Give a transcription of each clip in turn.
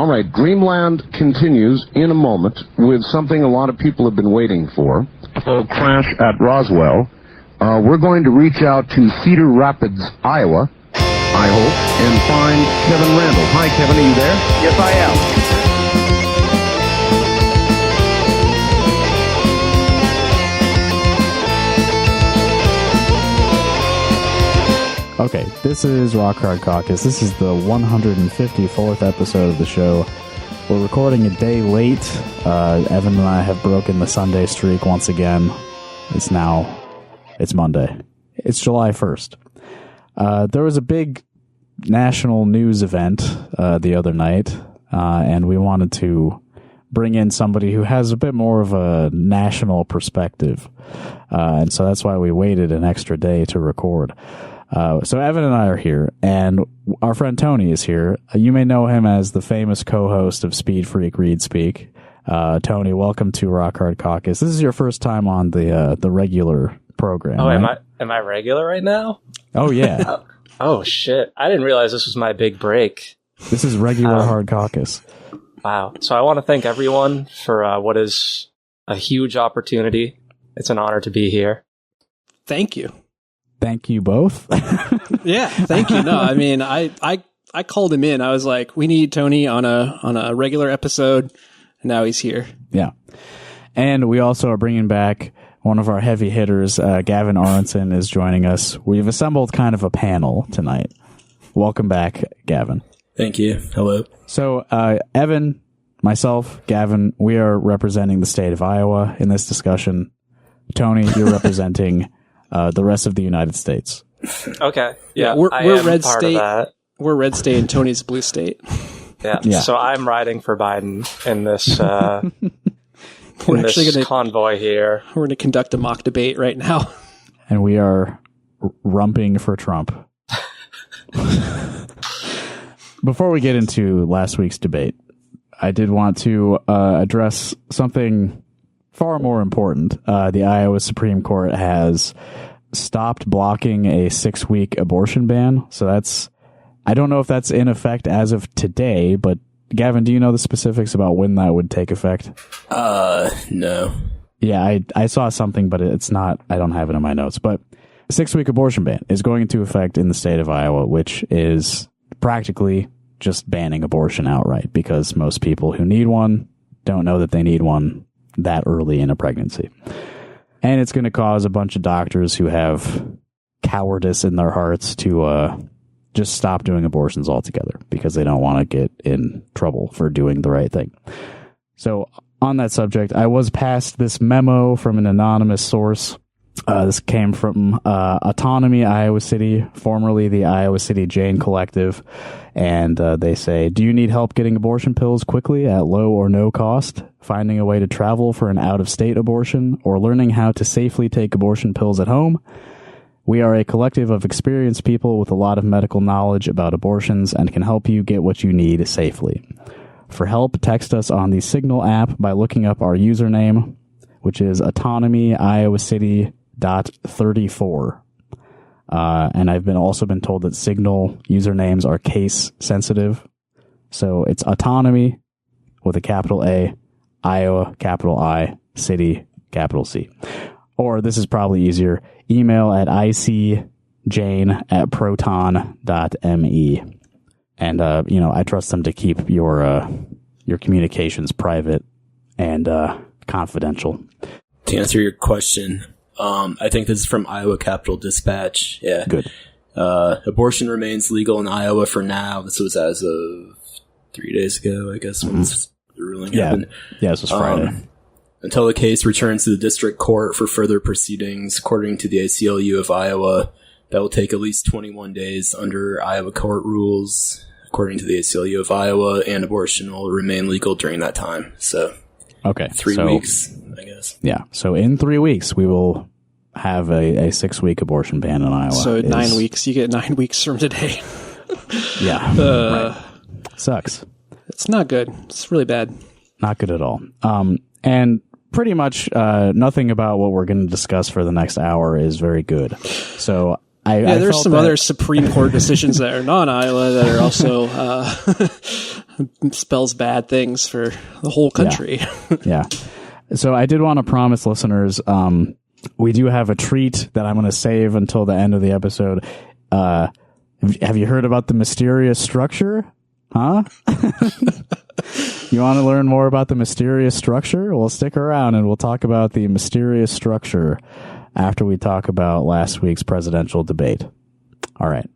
All right, Dreamland continues in a moment with something a lot of people have been waiting for. So, crash at Roswell. We're going to reach out to Cedar Rapids, Iowa, I hope, and find Kevin Randall. Hi, Kevin, are you there? Yes, I am. Okay, this is Rock Hard Caucus. This is the 154th episode of the show. We're recording a day late. Evan and I have broken the Sunday streak once again. It's Monday. It's July 1st. There was a big national news event the other night, and we wanted to bring in somebody who has a bit more of a national perspective. And so that's why we waited an extra day to record. So Evan and I are here, and our friend Tony is here. You may know him as the famous co-host of Speed Freak Read Speak. Tony, welcome to Rock Hard Caucus. This is your first time on the regular program. Oh, right? am I regular right now? Oh yeah. Oh shit! I didn't realize this was my big break. This is regular Hard Caucus. Wow. So I want to thank everyone for what is a huge opportunity. It's an honor to be here. Thank you. Thank you both. Yeah, thank you. No, I mean, I called him in. I was like, we need Tony on a regular episode, and now he's here. Yeah. And we also are bringing back one of our heavy hitters. Gavin Aronson is joining us. We've assembled kind of a panel tonight. Welcome back, Gavin. Thank you. Hello. So, Evan, myself, Gavin, we are representing the state of Iowa in this discussion. Tony, you're representing the rest of the United States. Okay. Yeah, we're red part state. Of that. We're red state, and Tony's blue state. Yeah. So I'm riding for Biden in this convoy here. We're going to conduct a mock debate right now, and we are rumping for Trump. Before we get into last week's debate, I did want to address something far more important. The Iowa Supreme Court has stopped blocking a 6-week abortion ban. So I don't know if that's in effect as of today, but Gavin, do you know the specifics about when that would take effect? No. Yeah, I saw something, but it's not, I don't have it in my notes. But a 6-week abortion ban is going into effect in the state of Iowa, which is practically just banning abortion outright because most people who need one don't know that they need one that early in a pregnancy. And it's going to cause a bunch of doctors who have cowardice in their hearts to just stop doing abortions altogether because they don't want to get in trouble for doing the right thing. So on that subject, I was passed this memo from an anonymous source. This came from Autonomy Iowa City, formerly the Iowa City Jane Collective. And they say, do you need help getting abortion pills quickly at low or no cost? Finding a way to travel for an out-of-state abortion? Or learning how to safely take abortion pills at home? We are a collective of experienced people with a lot of medical knowledge about abortions and can help you get what you need safely. For help, text us on the Signal app by looking up our username, which is autonomyiowacity.34. And I've also been told that Signal usernames are case sensitive. So it's autonomy with a capital A, Iowa, capital I, city, capital C. Or this is probably easier, email at icjane@proton.me. And, I trust them to keep your communications private and confidential. To answer your question, I think this is from Iowa Capitol Dispatch. Yeah. Good. Abortion remains legal in Iowa for now. This was as of 3 days ago, I guess, when the ruling happened. Yeah, this was Friday. Until the case returns to the district court for further proceedings, according to the ACLU of Iowa, that will take at least 21 days under Iowa court rules, according to the ACLU of Iowa, and abortion will remain legal during that time. So, okay, 3 weeks, I guess. Yeah, so in 3 weeks, we will have a 6-week abortion ban in Iowa. So 9 weeks. You get 9 weeks from today. Yeah. Right. Sucks. It's not good. It's really bad. Not good at all. And pretty much nothing about what we're going to discuss for the next hour is very good. So there's some other Supreme Court decisions that are non-Iowa that are also spells bad things for the whole country. Yeah. So I did want to promise listeners, we do have a treat that I'm going to save until the end of the episode. Have you heard about the mysterious structure? Huh? You want to learn more about the mysterious structure? Well, stick around and we'll talk about the mysterious structure after we talk about last week's presidential debate. All right.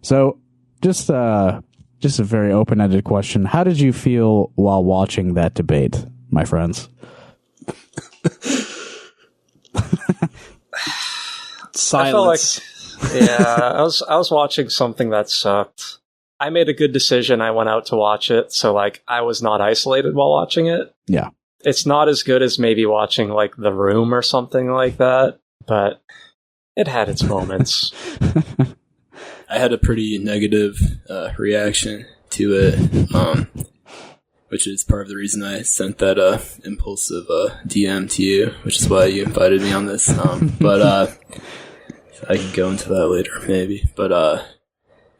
So just a very open-ended question. How did you feel while watching that debate, my friends? Silence. I was watching something that sucked. I made a good decision. I went out to watch it, so like I was not isolated while watching it. Yeah. It's not as good as maybe watching like The Room or something like that, but it had its moments. I had a pretty negative reaction to it, which is part of the reason I sent that impulsive DM to you, which is why you invited me on this. But I can go into that later, maybe. But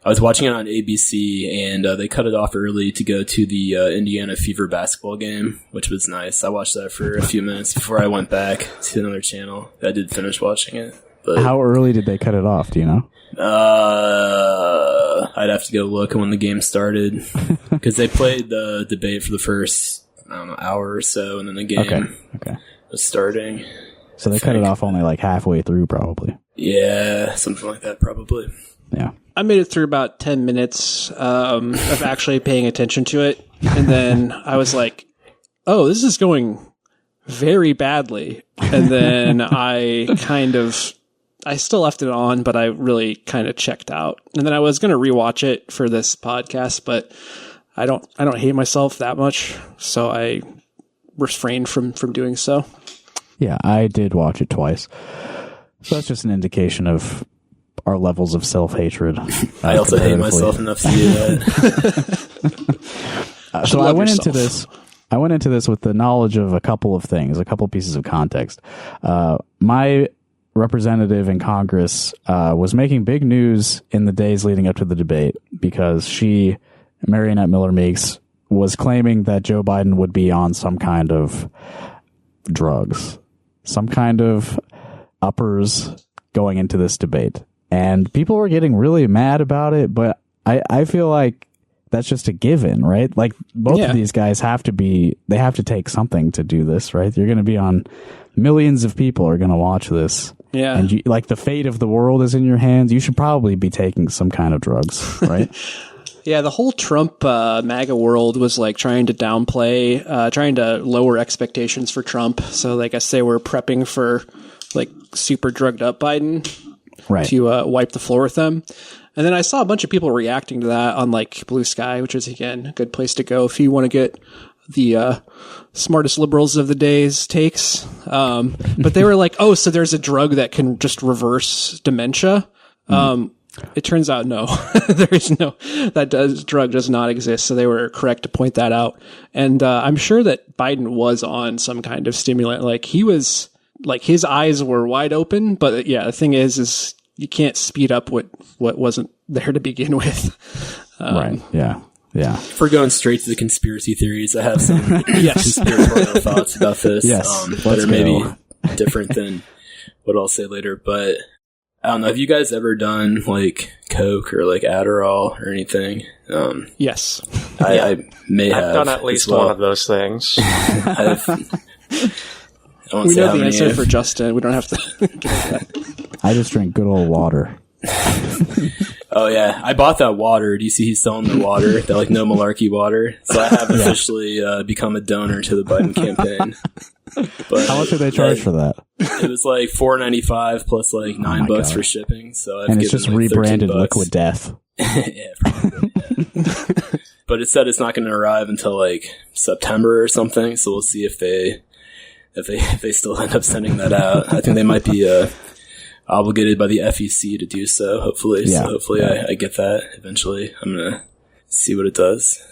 I was watching it on ABC, and they cut it off early to go to the Indiana Fever basketball game, which was nice. I watched that for a few minutes before I went back to another channel. I did finish watching it. But how early did they cut it off? Do you know? I'd have to go look when the game started, because they played the debate for the first, I don't know, hour or so, and then the game was starting. So they cut it off only like halfway through, probably. Yeah, something like that, probably. Yeah. I made it through about 10 minutes of actually paying attention to it. And then I was like, oh, this is going very badly. And then I still left it on, but I really kind of checked out. And then I was going to rewatch it for this podcast, but I don't hate myself that much. So I refrained from doing so. Yeah, I did watch it twice. So that's just an indication of our levels of self-hatred. I also hate myself enough to do that. So I went into this with the knowledge of a couple of things, a couple pieces of context. My representative in Congress was making big news in the days leading up to the debate because she, Marionette Miller Meeks, was claiming that Joe Biden would be on some kind of drugs, some kind of uppers going into this debate. And people were getting really mad about it, but I feel like that's just a given, right? Like both of these guys have to take something to do this, right? You're going to be on, millions of people are going to watch this. Yeah. And like the fate of the world is in your hands. You should probably be taking some kind of drugs, right? Yeah, the whole Trump MAGA world was like trying to downplay, trying to lower expectations for Trump. So I guess they were prepping for like super drugged up Biden. Right. To wipe the floor with them. And then I saw a bunch of people reacting to that on like Blue Sky, which is, again, a good place to go if you want to get the smartest liberals of the day's takes. But they were like, oh, so there's a drug that can just reverse dementia. It turns out no, there is no, drug does not exist. So they were correct to point that out. And I'm sure that Biden was on some kind of stimulant. Like he was, like his eyes were wide open, but yeah, the thing is you can't speed up what wasn't there to begin with. Right. Yeah. Yeah. If we're going straight to the conspiracy theories, I have some conspiratorial thoughts about this that are maybe different than what I'll say later. But I don't know. Have you guys ever done like Coke or like Adderall or anything? Yes. I may have. I've done at least one of those things. We know the answer for Justin. We don't have to get into that. I just drink good old water. Oh yeah, I bought that water. Do you see he's selling the water? That like no malarkey water. So I have officially become a donor to the Biden campaign. But how much did they charge for that? It was like $4.95 plus like $9 for shipping. So I've and it's just like rebranded Liquid Death. Yeah, probably. Yeah. But it said it's not going to arrive until like September or something. So we'll see if they still end up sending that out. I think they might be obligated by the FEC to do so, hopefully. Yeah. So hopefully I get that eventually. I'm going to see what it does.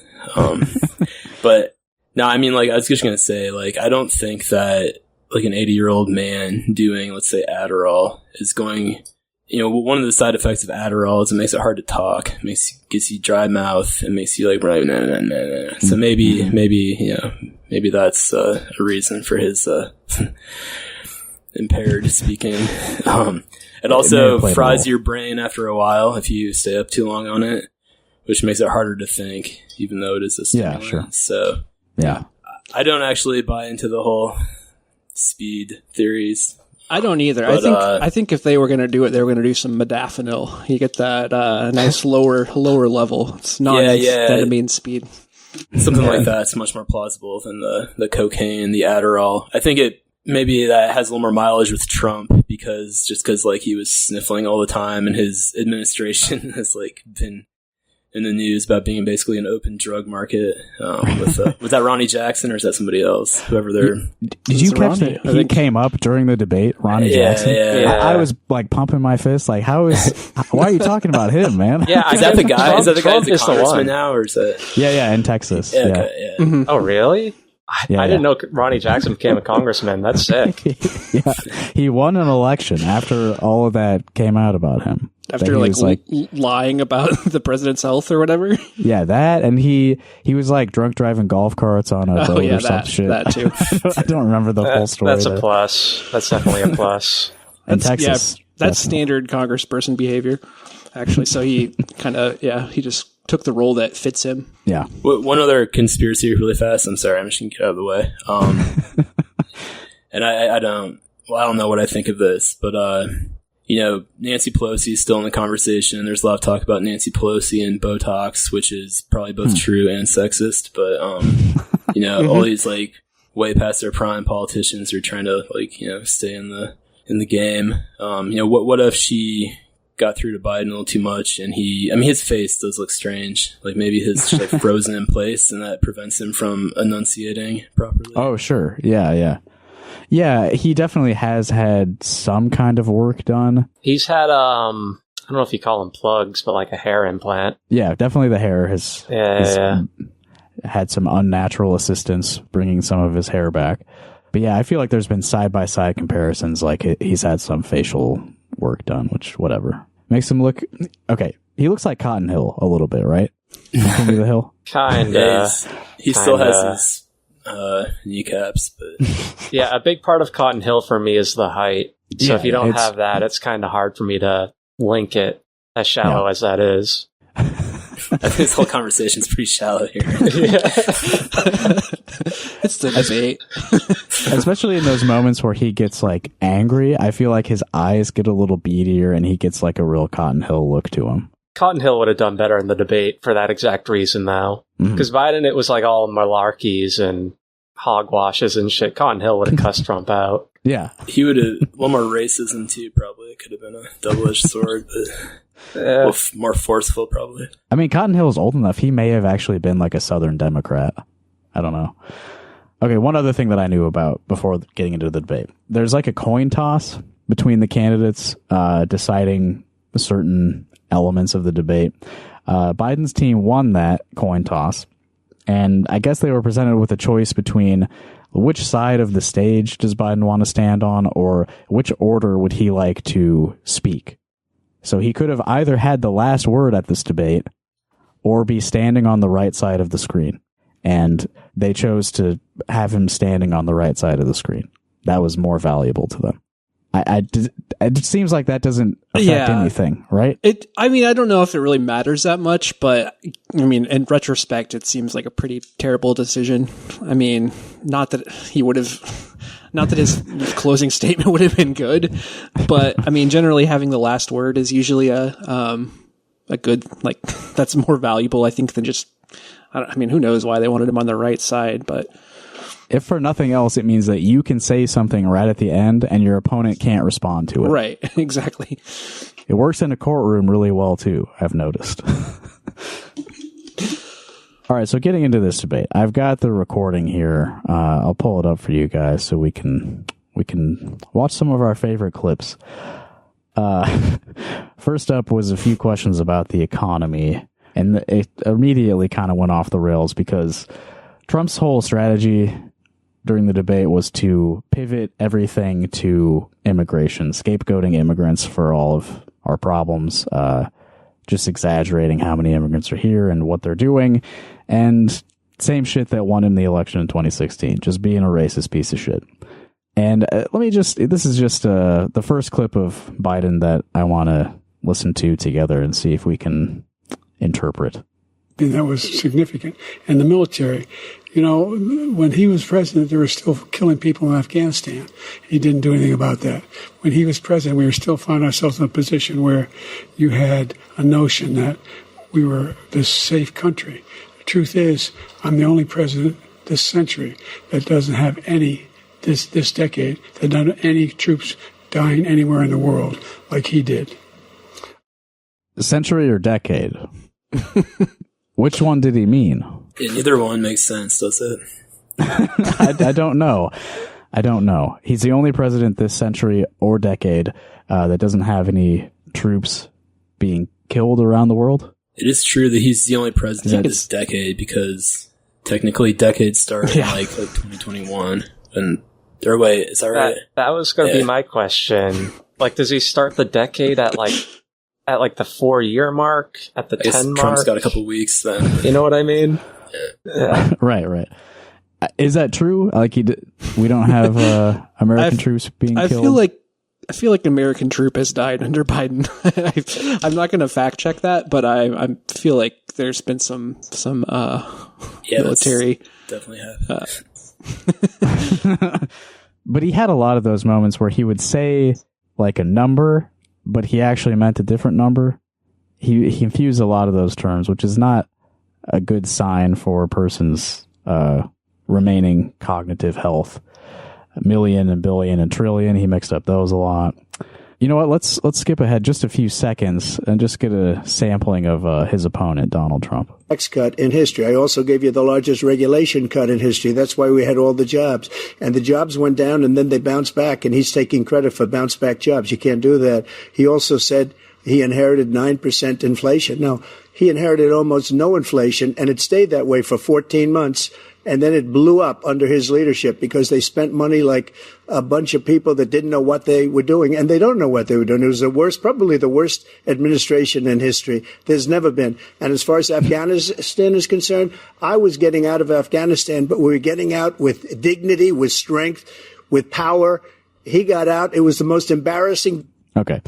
But no, I mean, like, I was just going to say, like, I don't think that like an 80-year-old man doing, let's say, Adderall is going one of the side effects of Adderall is it makes it hard to talk. It gets you dry mouth. It makes you like, nah. So maybe that's a reason for his impaired speaking. It also fries your brain after a while if you stay up too long on it, which makes it harder to think, even though it is a stimulant. Yeah, sure. So yeah, I don't actually buy into the whole speed theories. I don't either. But, I think if they were going to do it, they were going to do some modafinil. You get that nice lower level. It's not amphetamine speed. Something like that's much more plausible than the cocaine, the Adderall. I think maybe that has a little more mileage with Trump because like he was sniffling all the time, and his administration has like been in the news about being basically an open drug market. Was that Ronnie Jackson or is that somebody else? Whoever they're... Did you catch that? He came up during the debate, Ronnie Jackson. Yeah. I was like pumping my fist, like, why are you talking about him, man? Yeah, is that the guy? Is that the guy who's a congressman now, or is that? Yeah, in Texas. Yeah. Okay, yeah. Mm-hmm. Oh, really? I didn't know Ronnie Jackson became a congressman. That's sick. Yeah, he won an election after all of that came out about him. After like lying about the president's health or whatever. Yeah, that, and he was like drunk driving golf carts on a boat or some shit. That too. I don't remember the whole story. That's a plus. That's definitely a plus. In Texas, that's standard congressperson behavior. Actually, so he kind of he just took the role that fits him. Yeah. One other conspiracy really fast. I'm sorry, I'm just gonna get out of the way. And I don't know what I think of this, but Nancy Pelosi is still in the conversation. There's a lot of talk about Nancy Pelosi and Botox, which is probably both true and sexist. But all these like way past their prime politicians are trying to stay in the game. What if she got through to Biden a little too much, and his face does look strange. Like maybe his like frozen in place, and that prevents him from enunciating properly. Oh, sure. Yeah. Yeah, he definitely has had some kind of work done. He's had, I don't know if you call them plugs, but like a hair implant. Yeah, definitely the hair has had some unnatural assistance bringing some of his hair back. But yeah, I feel like there's been side-by-side comparisons, like he's had some facial work done, which, whatever. Makes him look... Okay, he looks like Cotton Hill a little bit, right? King of the Hill? Kinda. He still has his kneecaps, but... Yeah, a big part of Cotton Hill for me is the height. So if you don't have that, it's kind of hard for me to link it, as shallow as that is. I think this whole conversation is pretty shallow here. It's the debate. Especially in those moments where he gets like angry, I feel like his eyes get a little beadier and he gets like a real Cotton Hill look to him. Cotton Hill would have done better in the debate for that exact reason, though. Because Biden, it was like all malarkeys and hogwashes and shit. Cotton Hill would have cussed Trump out. Yeah. He would have, a little more racism too, probably. It could have been a double-edged sword, but more forceful, probably. I mean, Cotton Hill is old enough. He may have actually been like a Southern Democrat. I don't know. Okay, one other thing that I knew about before getting into the debate. There's like a coin toss between the candidates deciding certain elements of the debate. Biden's team won that coin toss, and I guess they were presented with a choice between which side of the stage does Biden want to stand on, or which order would he like to speak. So he could have either had the last word at this debate or be standing on the right side of the screen. And they chose to have him standing on the right side of the screen. That was more valuable to them. It seems like that doesn't affect anything, right? I don't know if it really matters that much, but I mean, in retrospect, it seems like a pretty terrible decision. I mean, not that his closing statement would have been good, but I mean, generally having the last word is usually a good, like, that's more valuable, I think, than just, who knows why they wanted him on the right side, but if for nothing else, it means that you can say something right at the end and your opponent can't respond to it. Right, exactly. It works in a courtroom really well, too, I've noticed. All right, so getting into this debate, I've got the recording here. I'll pull it up for you guys so we can watch some of our favorite clips. First up was a few questions about the economy, and it immediately kind of went off the rails because Trump's whole strategy during the debate was to pivot everything to immigration, scapegoating immigrants for all of our problems, just exaggerating how many immigrants are here and what they're doing. And same shit that won him the election in 2016, just being a racist piece of shit. And this is just the first clip of Biden that I want to listen to together and see if we can interpret. And that was significant. And the military, when he was president, they were still killing people in Afghanistan. He didn't do anything about that. When he was president, we were still finding ourselves in a position where you had a notion that we were this safe country. The truth is, I'm the only president this century that doesn't have this decade, that doesn't have any troops dying anywhere in the world like he did. Century or decade? Which one did he mean? Yeah, neither one makes sense, does it? I don't know. He's the only president this century or decade that doesn't have any troops being killed around the world. It is true that he's the only president this decade because technically decades start in like 2021. Or wait, is that right? That was going to be my question. Like, does he start the decade at the 4-year mark, at the 10 mark? Trump's got a couple weeks then. You know what I mean? Yeah. Right. Is that true? Like we don't have American troops being killed? I feel like an American troop has died under Biden. I'm not going to fact check that, but I feel like there's been some military. Definitely have. But he had a lot of those moments where he would say like a number, but he actually meant a different number. He confused a lot of those terms, which is not a good sign for a person's remaining cognitive health. A million and billion and trillion, he mixed up those a lot. You know what? Let's skip ahead just a few seconds and just get a sampling of his opponent, Donald Trump. Tax cut in history. I also gave you the largest regulation cut in history. That's why we had all the jobs. And the jobs went down and then they bounced back, and he's taking credit for bounce back jobs. You can't do that. He also said he inherited 9% inflation. No, he inherited almost no inflation, and it stayed that way for 14 months. And then it blew up under his leadership because they spent money like a bunch of people that didn't know what they were doing. And they don't know what they were doing. It was probably the worst administration in history. There's never been. And as far as Afghanistan is concerned, I was getting out of Afghanistan, but we were getting out with dignity, with strength, with power. He got out. It was the most embarrassing. Okay.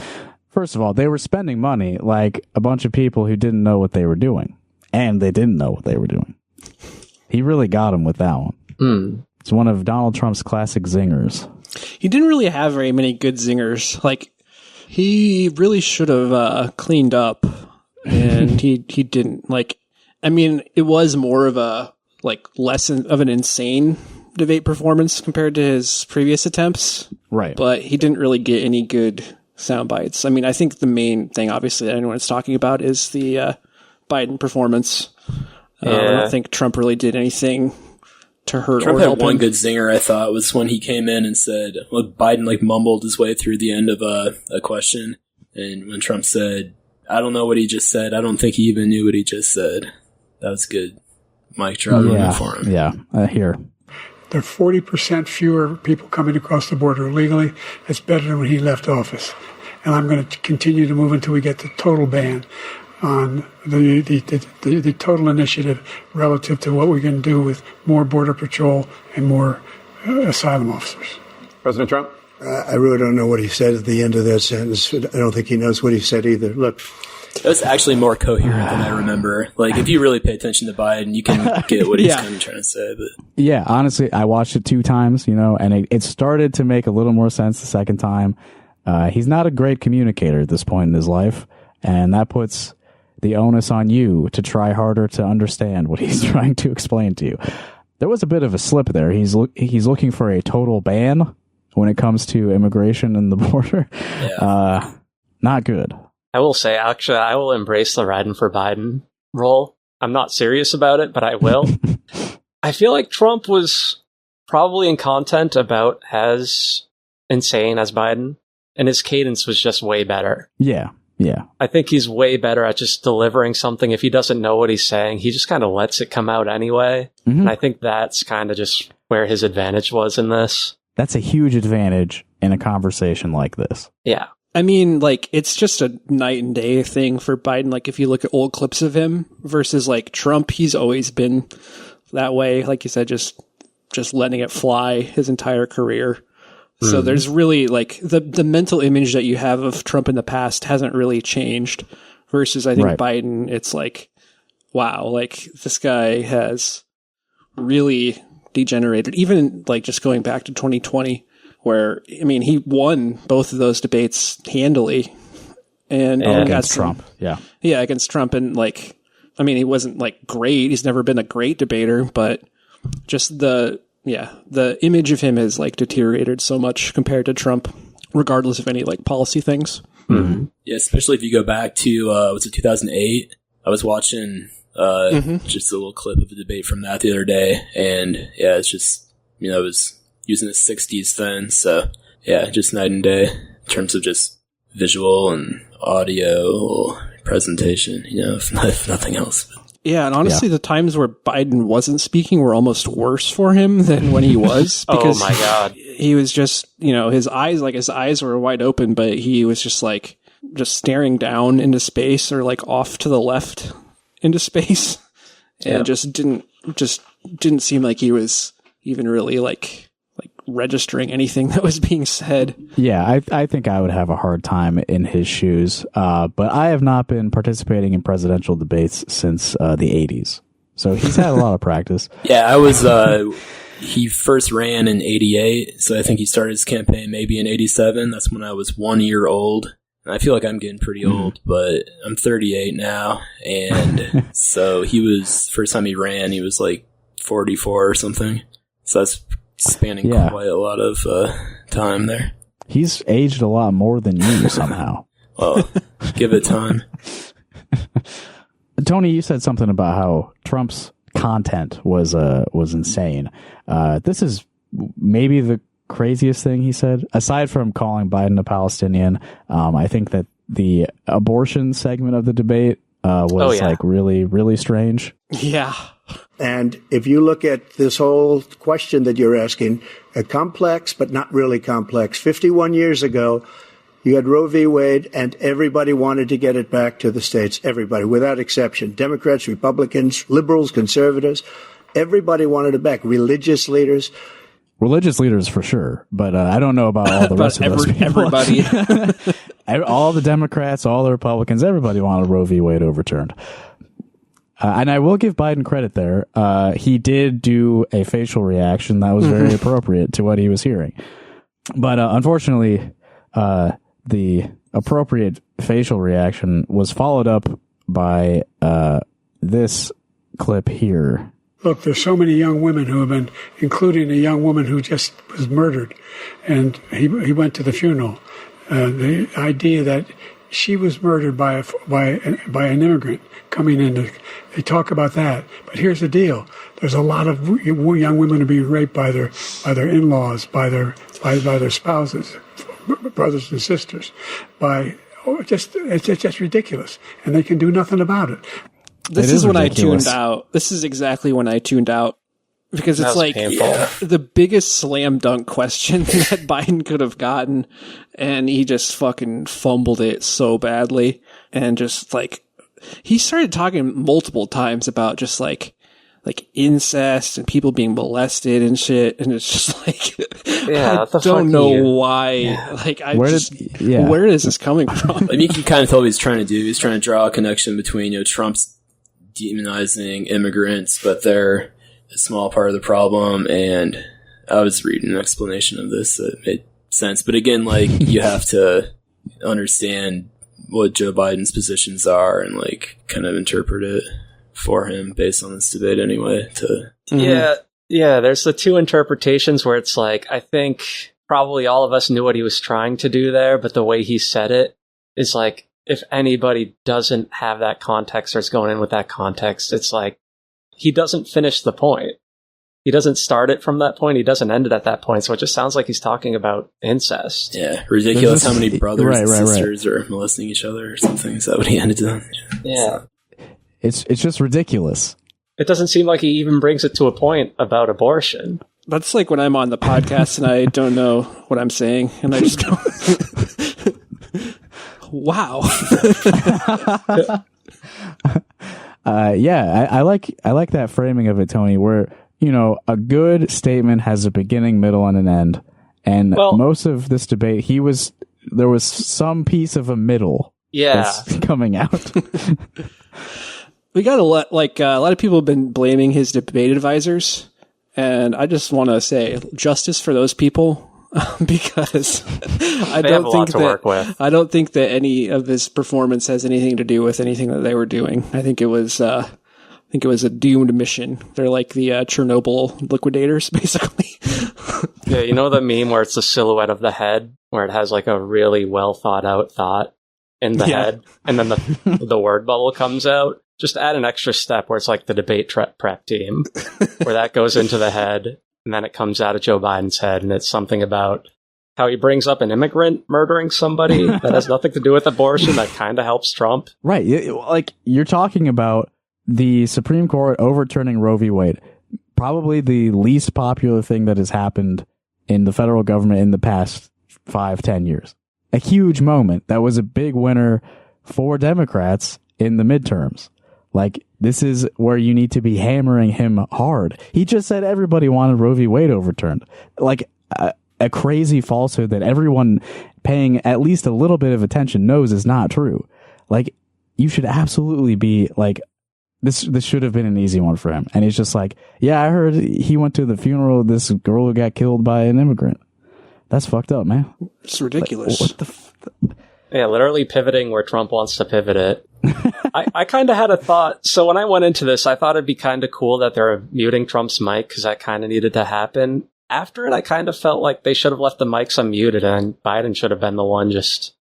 First of all, they were spending money like a bunch of people who didn't know what they were doing. And they didn't know what they were doing. He really got him with that one. It's one of Donald Trump's classic zingers. He didn't really have very many good zingers. Like, he really should have cleaned up, and he didn't. Like, I mean, it was more of a less of an insane debate performance compared to his previous attempts. Right. But he didn't really get any good sound bites. I mean, I think the main thing, obviously, that anyone's talking about is the Biden performance. I don't think Trump really did anything to hurt Trump or had help one him. good zinger, I thought, was when he came in and said, Biden mumbled his way through the end of a question. And when Trump said, I don't know what he just said, I don't think he even knew what he just said. That was good. Mic drop for him. Yeah, here. There are 40% fewer people coming across the border illegally. It's better than when he left office. And I'm going to continue to move until we get the total ban on the total initiative relative to what we're going to do with more Border Patrol and more asylum officers. President Trump? I really don't know what he said at the end of that sentence. I don't think he knows what he said either. Look. It was actually more coherent than I remember. Like, if you really pay attention to Biden, you can get what he's kind of trying to say. But yeah, honestly, I watched it 2 times, and it started to make a little more sense the second time. He's not a great communicator at this point in his life, and that puts the onus on you to try harder to understand what he's trying to explain to you. There was a bit of a slip there. He's looking for a total ban when it comes to immigration and the border. Yeah. Not good. I will say, actually, I will embrace the riding for Biden role. I'm not serious about it, but I will. I feel like Trump was probably in content about as insane as Biden, and his cadence was just way better. Yeah. I think he's way better at just delivering something. If he doesn't know what he's saying, he just kind of lets it come out anyway. Mm-hmm. And I think that's kind of just where his advantage was in this. That's a huge advantage in a conversation like this. Yeah. I mean, like, it's just a night and day thing for Biden. Like, if you look at old clips of him versus, like, Trump, he's always been that way. Like you said, just letting it fly his entire career. So there's really, like, the mental image that you have of Trump in the past hasn't really changed. Versus, I think, Biden, it's like, wow, like, this guy has really degenerated. Even, like, just going back to 2020. Where, I mean, he won both of those debates handily. And against Trump. Yeah. Yeah, against Trump. And, like, I mean, he wasn't, like, great. He's never been a great debater, but just the image of him has, like, deteriorated so much compared to Trump, regardless of any, like, policy things. Mm-hmm. Yeah, especially if you go back to, was it 2008? I was watching just a little clip of a debate from that the other day. And, yeah, it's just, you know, it was using the 60s then, so yeah, just night and day in terms of just visual and audio presentation, you know, if nothing else. Yeah, and honestly, the times where Biden wasn't speaking were almost worse for him than when he was. Because oh my God. He was just, you know, his eyes were wide open, but he was just like, just staring down into space or like off to the left into space. And it just didn't seem like he was even really like registering anything that was being said. Yeah, I think I would have a hard time in his shoes. But I have not been participating in presidential debates since the 80s. So he's had a lot of practice. Yeah, I was, he first ran in 88. So I think he started his campaign maybe in 87. That's when I was 1 year old. And I feel like I'm getting pretty old, but I'm 38 now. And so he was, first time he ran, he was like 44 or something. So that's spanning quite a lot of time there. He's aged a lot more than you somehow. Well, give it time. Tony, you said something about how Trump's content was insane. This is maybe the craziest thing he said, aside from calling Biden a Palestinian. I think that the abortion segment of the debate was like really, really strange. Yeah. And if you look at this whole question that you're asking, complex, but not really complex. 51 years ago, you had Roe v. Wade, and everybody wanted to get it back to the states. Everybody, without exception. Democrats, Republicans, liberals, conservatives. Everybody wanted it back. Religious leaders. Religious leaders for sure, but I don't know about all the rest of those people. Everybody. All the Democrats, all the Republicans, everybody wanted Roe v. Wade overturned. And I will give Biden credit there. He did do a facial reaction that was very appropriate to what he was hearing. But unfortunately, the appropriate facial reaction was followed up by this clip here. Look, there's so many young women who have been, including a young woman who just was murdered, and he went to the funeral. The idea that she was murdered by an immigrant coming in. They talk about that, but here's the deal: there's a lot of young women who are being raped by their in-laws, by their spouses, brothers and sisters. It's just ridiculous, and they can do nothing about it. This is when ridiculous. I tuned out. This is exactly when I tuned out. Because it's like the biggest slam dunk question that Biden could have gotten, and he just fucking fumbled it so badly. And just like, he started talking multiple times about just like incest and people being molested and shit. And it's just like, I don't know why. Yeah. Like, where is this coming from? I mean, you can kind of tell what he's trying to do. He's trying to draw a connection between, Trump's demonizing immigrants, but they're a small part of the problem, and I was reading an explanation of this that made sense. But again, like, you have to understand what Joe Biden's positions are and like kind of interpret it for him based on this debate anyway. Yeah, there's the two interpretations where it's like, I think probably all of us knew what he was trying to do there, but the way he said it is like, if anybody doesn't have that context or is going in with that context, it's like, he doesn't finish the point. He doesn't start it from that point. He doesn't end it at that point. So it just sounds like he's talking about incest. Yeah, ridiculous how many brothers and sisters are molesting each other or something. Is that what he ended on? Yeah. It's just ridiculous. It doesn't seem like he even brings it to a point about abortion. That's like when I'm on the podcast and I don't know what I'm saying, and I just go... Wow. I like that framing of it, Tony, where, a good statement has a beginning, middle, and an end. And most of this debate, there was some piece of a middle that's coming out. We got a lot of people have been blaming his debate advisors. And I just want to say justice for those people. Because I don't think that any of his performance has anything to do with anything that they were doing. I think it was a doomed mission. They're like the Chernobyl liquidators, basically. Yeah, you know the meme where it's the silhouette of the head, where it has like a really well thought out thought in the head, and then the word bubble comes out. Just add an extra step where it's like the debate prep team, where that goes into the head. And then it comes out of Joe Biden's head, and it's something about how he brings up an immigrant murdering somebody that has nothing to do with abortion that kind of helps Trump. Right. Like, you're talking about the Supreme Court overturning Roe v. Wade, probably the least popular thing that has happened in the federal government in the past 5-10 years. A huge moment that was a big winner for Democrats in the midterms. Like, this is where you need to be hammering him hard. He just said everybody wanted Roe v. Wade overturned. Like, a crazy falsehood that everyone paying at least a little bit of attention knows is not true. Like, you should absolutely be like, this should have been an easy one for him. And he's just like, yeah, I heard he went to the funeral of this girl who got killed by an immigrant. That's fucked up, man. It's ridiculous. Like, what the Yeah, literally pivoting where Trump wants to pivot it. I kind of had a thought. So when I went into this, I thought it'd be kind of cool that they're muting Trump's mic because that kind of needed to happen. After it, I kind of felt like they should have left the mics unmuted and Biden should have been the one just,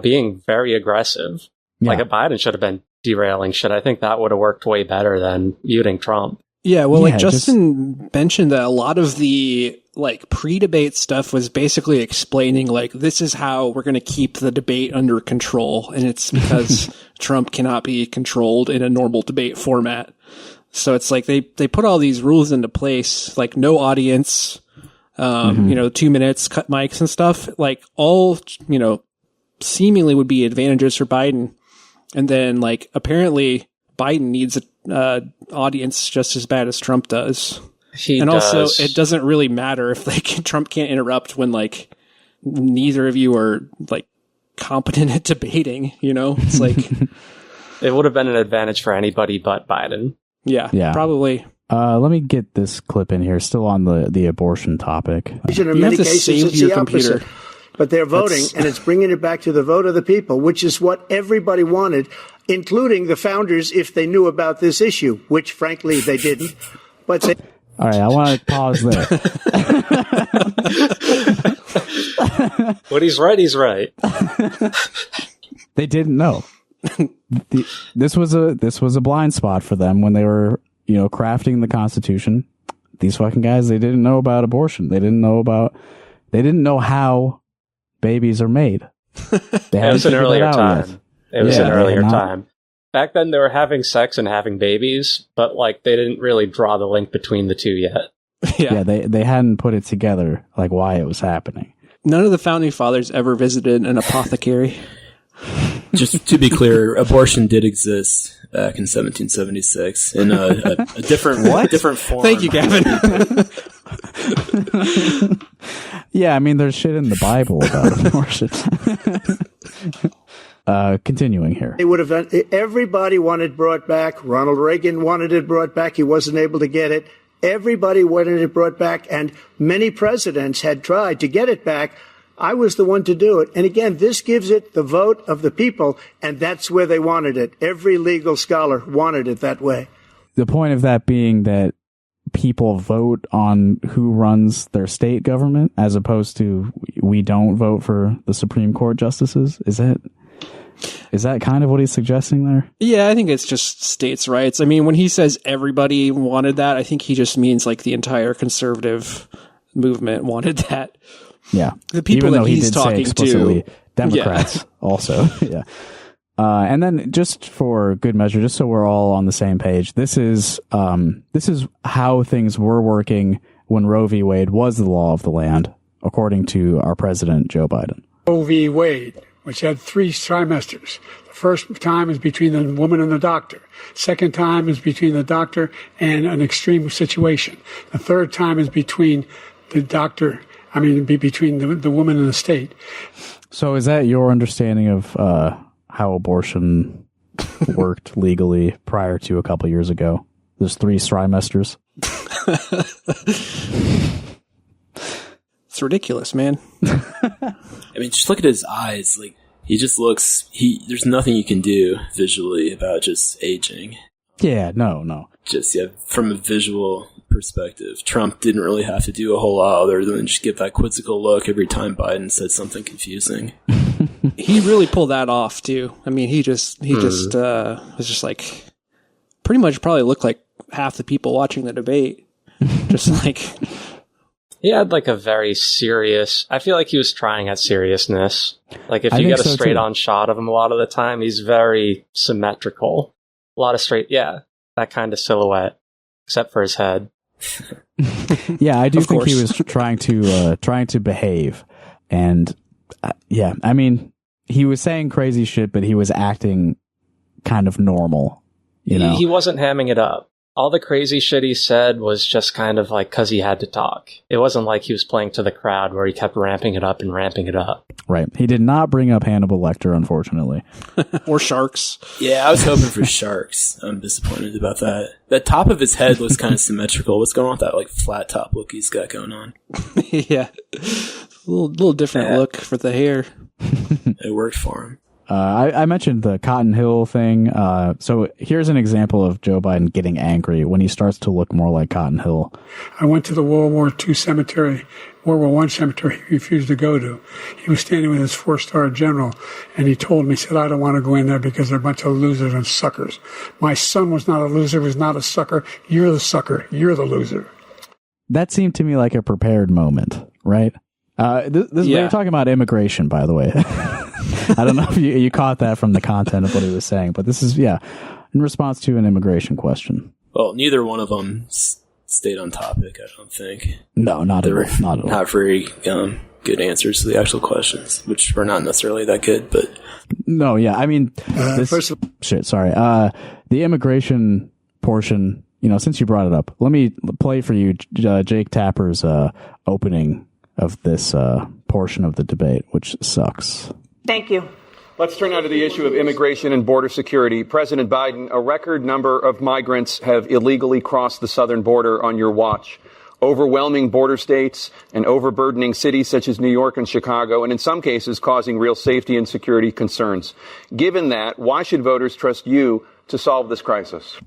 being very aggressive. Yeah. Like, Biden should have been derailing shit. I think that would have worked way better than muting Trump. Yeah, well, Justin mentioned that a lot of the pre-debate stuff was basically explaining this is how we're going to keep the debate under control, and it's because Trump cannot be controlled in a normal debate format. So it's like they put all these rules into place, like no audience, 2 minutes, cut mics and stuff, all seemingly would be advantages for Biden, and then apparently Biden needs a audience just as bad as Trump does. Also, it doesn't really matter if Trump can't interrupt when neither of you are competent at debating. It's it would have been an advantage for anybody but Biden. Yeah, probably. Let me get this clip in here. Still on the abortion topic. In many cases, it's the opposite. But they're voting, and it's bringing it back to the vote of the people, which is what everybody wanted, including the founders, if they knew about this issue, which, frankly, they didn't. But all right, I want to pause there. When he's right, he's right. They didn't know. This was a blind spot for them when they were, crafting the Constitution. These fucking guys, they didn't know about abortion. They didn't know how babies are made. It was an earlier time. It was an earlier time. Back then, they were having sex and having babies, but they didn't really draw the link between the two yet. Yeah, they hadn't put it together, why it was happening. None of the founding fathers ever visited an apothecary. Just to be clear, abortion did exist back in 1776 in a different form. Thank you, Gavin. Yeah, I mean, there's shit in the Bible about abortion. Continuing here. They would have everybody wanted brought back. Ronald Reagan wanted it brought back. He wasn't able to get it. Everybody wanted it brought back, and many presidents had tried to get it back. I was the one to do it. And again, this gives it the vote of the people, and that's where they wanted it. Every legal scholar wanted it that way. The point of that being that people vote on who runs their state government as opposed to we don't vote for the Supreme Court justices. Is that kind of what he's suggesting there? Yeah, I think it's just states' rights. I mean, when he says everybody wanted that, I think he just means the entire conservative movement wanted that. Yeah. The people even that he's talking to. Democrats also. Yeah. And then just for good measure, just so we're all on the same page, this is how things were working when Roe v. Wade was the law of the land, according to our president, Joe Biden. Roe v. Wade which had 3 trimesters. The first time is between the woman and the doctor. Second time is between the doctor and an extreme situation. The third time is between the doctor, between the woman and the state. So is that your understanding of how abortion worked legally prior to a couple years ago? There's 3 trimesters. It's ridiculous, man. I mean, just look at his eyes. Like, he just looks, there's nothing you can do visually about just aging. Yeah, no. Just, from a visual perspective, Trump didn't really have to do a whole lot other than just give that quizzical look every time Biden said something confusing. He really pulled that off, too. I mean, he just was just like, pretty much probably looked like half the people watching the debate. Just like... He had like a very serious, I feel like he was trying at seriousness. Like if you get a straight on shot of him a lot of the time, he's very symmetrical. A lot of straight, that kind of silhouette, except for his head. Yeah, I do think he was trying to behave. And I mean, he was saying crazy shit, but he was acting kind of normal. You know? He wasn't hamming it up. All the crazy shit he said was just kind of like because he had to talk. It wasn't like he was playing to the crowd where he kept ramping it up and ramping it up. Right. He did not bring up Hannibal Lecter, unfortunately. Or sharks. Yeah, I was hoping for sharks. I'm disappointed about that. The top of his head looks kind of symmetrical. What's going on with that like flat top look he's got going on? Yeah. A little different look for the hair. It worked for him. I mentioned the Cotton Hill thing. So here's an example of Joe Biden getting angry when he starts to look more like Cotton Hill. I went to the World War II cemetery, World War I cemetery he refused to go to. He was standing with his 4-star general, and he told me, he said, I don't want to go in there because they're a bunch of losers and suckers. My son was not a loser, was not a sucker. You're the sucker. You're the loser. That seemed to me like a prepared moment, right? We're talking about immigration, by the way. I don't know if you caught that from the content of what he was saying, but this is, in response to an immigration question. Well, neither one of them stayed on topic, I don't think. No, not at all. Not very good answers to the actual questions, which were not necessarily that good, but... No, I mean... The immigration portion, since you brought it up, let me play for you Jake Tapper's opening of this portion of the debate, which sucks. Thank you. Let's turn now to the issue of immigration and border security. President Biden, a record number of migrants have illegally crossed the southern border on your watch. Overwhelming border states and overburdening cities such as New York and Chicago, and in some cases causing real safety and security concerns. Given that, why should voters trust you to solve this crisis?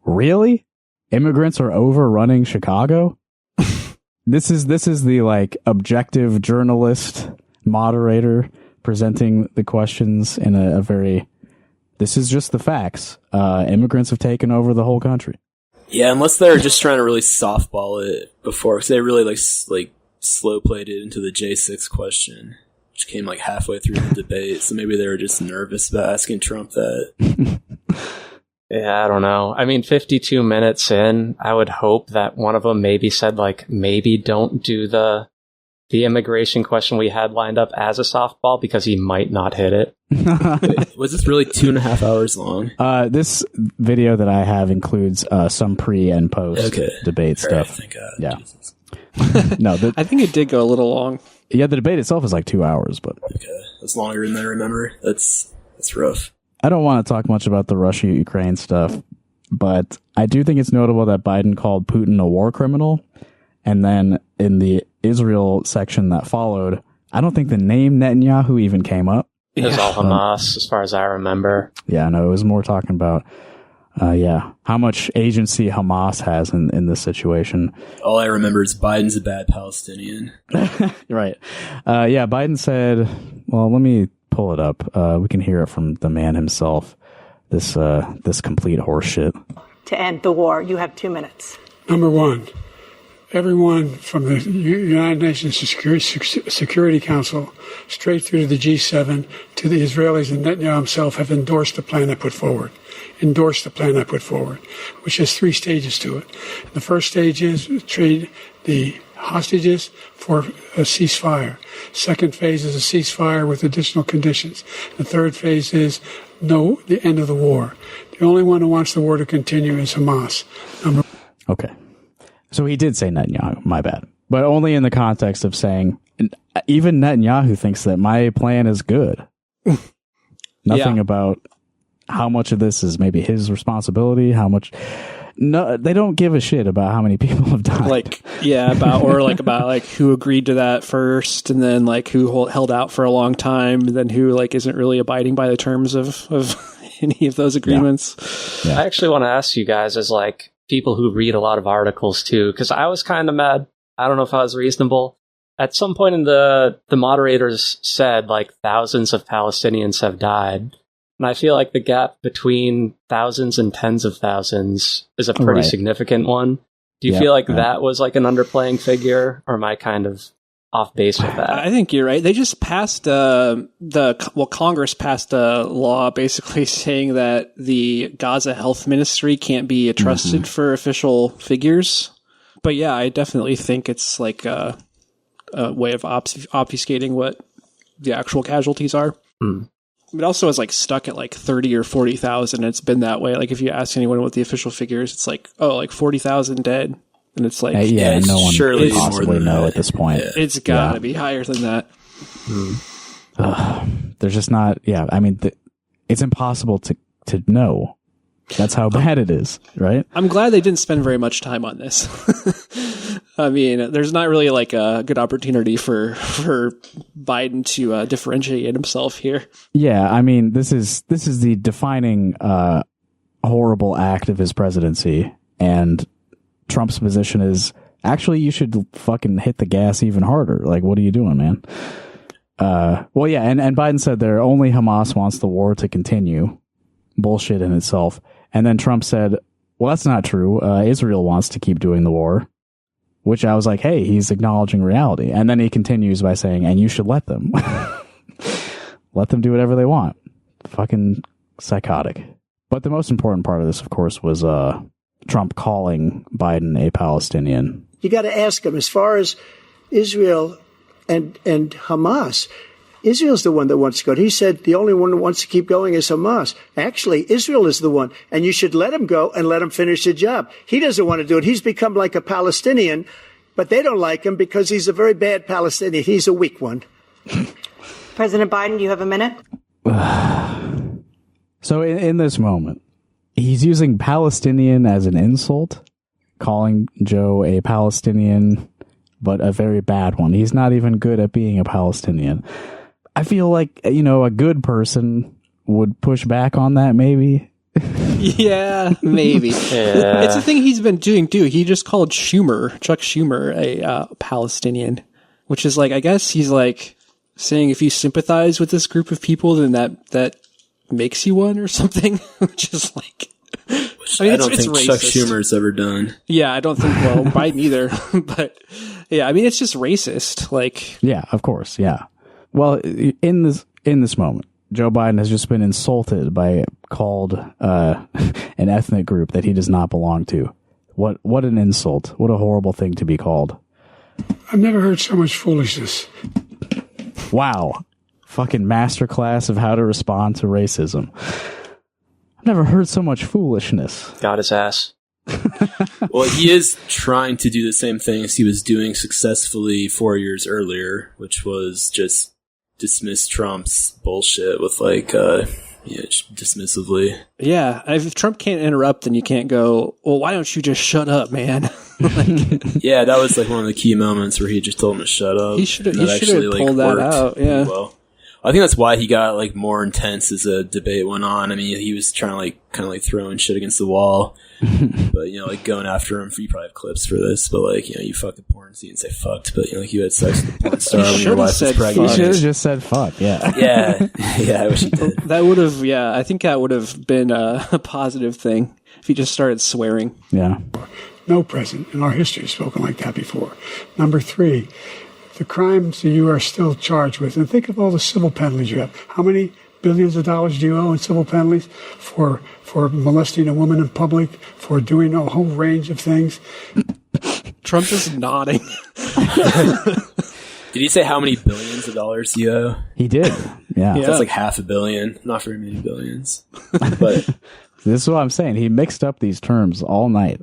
Really? Immigrants are overrunning Chicago? This is the objective journalist moderator presenting the questions in a very, this is just the facts. Immigrants have taken over the whole country. Yeah, unless they're just trying to really softball it before, because they really like slow played it into the J6 question, which came halfway through the debate. So maybe they were just nervous about asking Trump that. Yeah, I don't know. I mean, 52 minutes in, I would hope that one of them maybe said maybe don't do the immigration question we had lined up as a softball because he might not hit it. Wait, was this really 2.5 hours long? This video that I have includes some pre and post debate stuff. Thank God. Yeah. No, I think it did go a little long. Yeah, the debate itself is 2 hours, but okay, that's longer than I remember. That's rough. I don't want to talk much about the Russia-Ukraine stuff, but I do think it's notable that Biden called Putin a war criminal. And then in the Israel section that followed, I don't think the name Netanyahu even came up. It was all Hamas, as far as I remember. Yeah, no, it was more talking about, how much agency Hamas has in this situation. All I remember is Biden's a bad Palestinian. Right. Biden said, well, let me pull it up. We can hear it from the man himself. This complete horseshit. To end the war, you have 2 minutes. Number one, everyone from the United Nations Security Council straight through to the G7 to the Israelis and Netanyahu himself have endorsed the plan I put forward. Which has 3 stages to it. The first stage is treat the hostages for a ceasefire. Second phase is a ceasefire with additional conditions. The third phase is the end of the war. The only one who wants the war to continue is Hamas. Okay. So he did say Netanyahu, my bad. But only in the context of saying, even Netanyahu thinks that my plan is good. Nothing about how much of this is maybe his responsibility, how much... No, they don't give a shit about how many people have died. About who agreed to that first, and then who held out for a long time, and then who isn't really abiding by the terms of any of those agreements. Yeah. I actually want to ask you guys as people who read a lot of articles too, because I was kind of mad. I don't know if I was reasonable. At some point in the moderators said thousands of Palestinians have died. And I feel like the gap between thousands and tens of thousands is a pretty significant one. Do you feel like that was an underplaying figure, or am I kind of off base with that? I think you're right. They just passed Congress passed a law basically saying that the Gaza Health Ministry can't be trusted for official figures. But yeah, I definitely think it's a way of obfuscating what the actual casualties are. Mm. It also is stuck at 30 or 40,000. It's been that way. If you ask anyone what the official figure is, it's 40,000 dead. And it's no one surely could possibly know at this point. Yeah. It's gotta be higher than that. There's just not, I mean, it's impossible to know. That's how bad it is, right? I'm glad they didn't spend very much time on this. I mean, there's not really a good opportunity for Biden to differentiate himself here. Yeah, I mean, this is the defining horrible act of his presidency, and Trump's position is actually you should fucking hit the gas even harder. What are you doing, man? And Biden said there only Hamas wants the war to continue. Bullshit in itself. And then Trump said, well, that's not true. Israel wants to keep doing the war, which I was like, hey, he's acknowledging reality. And then he continues by saying, and you should let them. Let them do whatever they want. Fucking psychotic. But the most important part of this, of course, was Trump calling Biden a Palestinian. You got to ask him, as far as Israel and Hamas, Israel's the one that wants to go. He said the only one that wants to keep going is Hamas. Actually, Israel is the one, and you should let him go and let him finish the job. He doesn't want to do it. He's become like a Palestinian, but they don't like him because he's a very bad Palestinian. He's a weak one. President Biden, you have a minute. So in this moment, he's using Palestinian as an insult, calling Joe a Palestinian, but a very bad one. He's not even good at being a Palestinian. I feel like, a good person would push back on that, maybe. Yeah, maybe. Yeah. It's a thing he's been doing, too. He just called Chuck Schumer, a Palestinian, which is I guess he's saying if you sympathize with this group of people, then that makes you one or something, which is I don't think racist. Chuck Schumer's ever done. Yeah, I don't think, Biden either. But yeah, I mean, it's just racist. Yeah, of course. Yeah. Well, in this moment, Joe Biden has just been insulted by called an ethnic group that he does not belong to. What an insult. What a horrible thing to be called. I've never heard so much foolishness. Wow. Fucking masterclass of how to respond to racism. I've never heard so much foolishness. Got his ass. Well, he is trying to do the same thing as he was doing successfully 4 years earlier, which was just dismiss Trump's bullshit with dismissively. Yeah, if Trump can't interrupt, then you can't go, well, why don't you just shut up, man? Yeah, that was one of the key moments where he just told him to shut up. He should have pulled that out. Yeah. Well, I think that's why he got more intense as the debate went on. I mean, he was trying to kind of throwing shit against the wall, but going after him. You probably have clips for this, but you fucked the porn scene and say fucked, but you had sex with the porn star when your wife was pregnant. You should have just said fuck. Yeah. Yeah. I wish he did. That would have. Yeah, I think that would have been a positive thing if he just started swearing. Yeah. No president in our history has spoken like that before. Number 3, the crimes that you are still charged with, and think of all the civil penalties you have. How many billions of dollars do you owe in civil penalties for molesting a woman in public, for doing a whole range of things? Trump is nodding. Did he say how many billions of dollars you owe? He did. Yeah. That's like $500 million. Not very many billions. But this is what I'm saying. He mixed up these terms all night.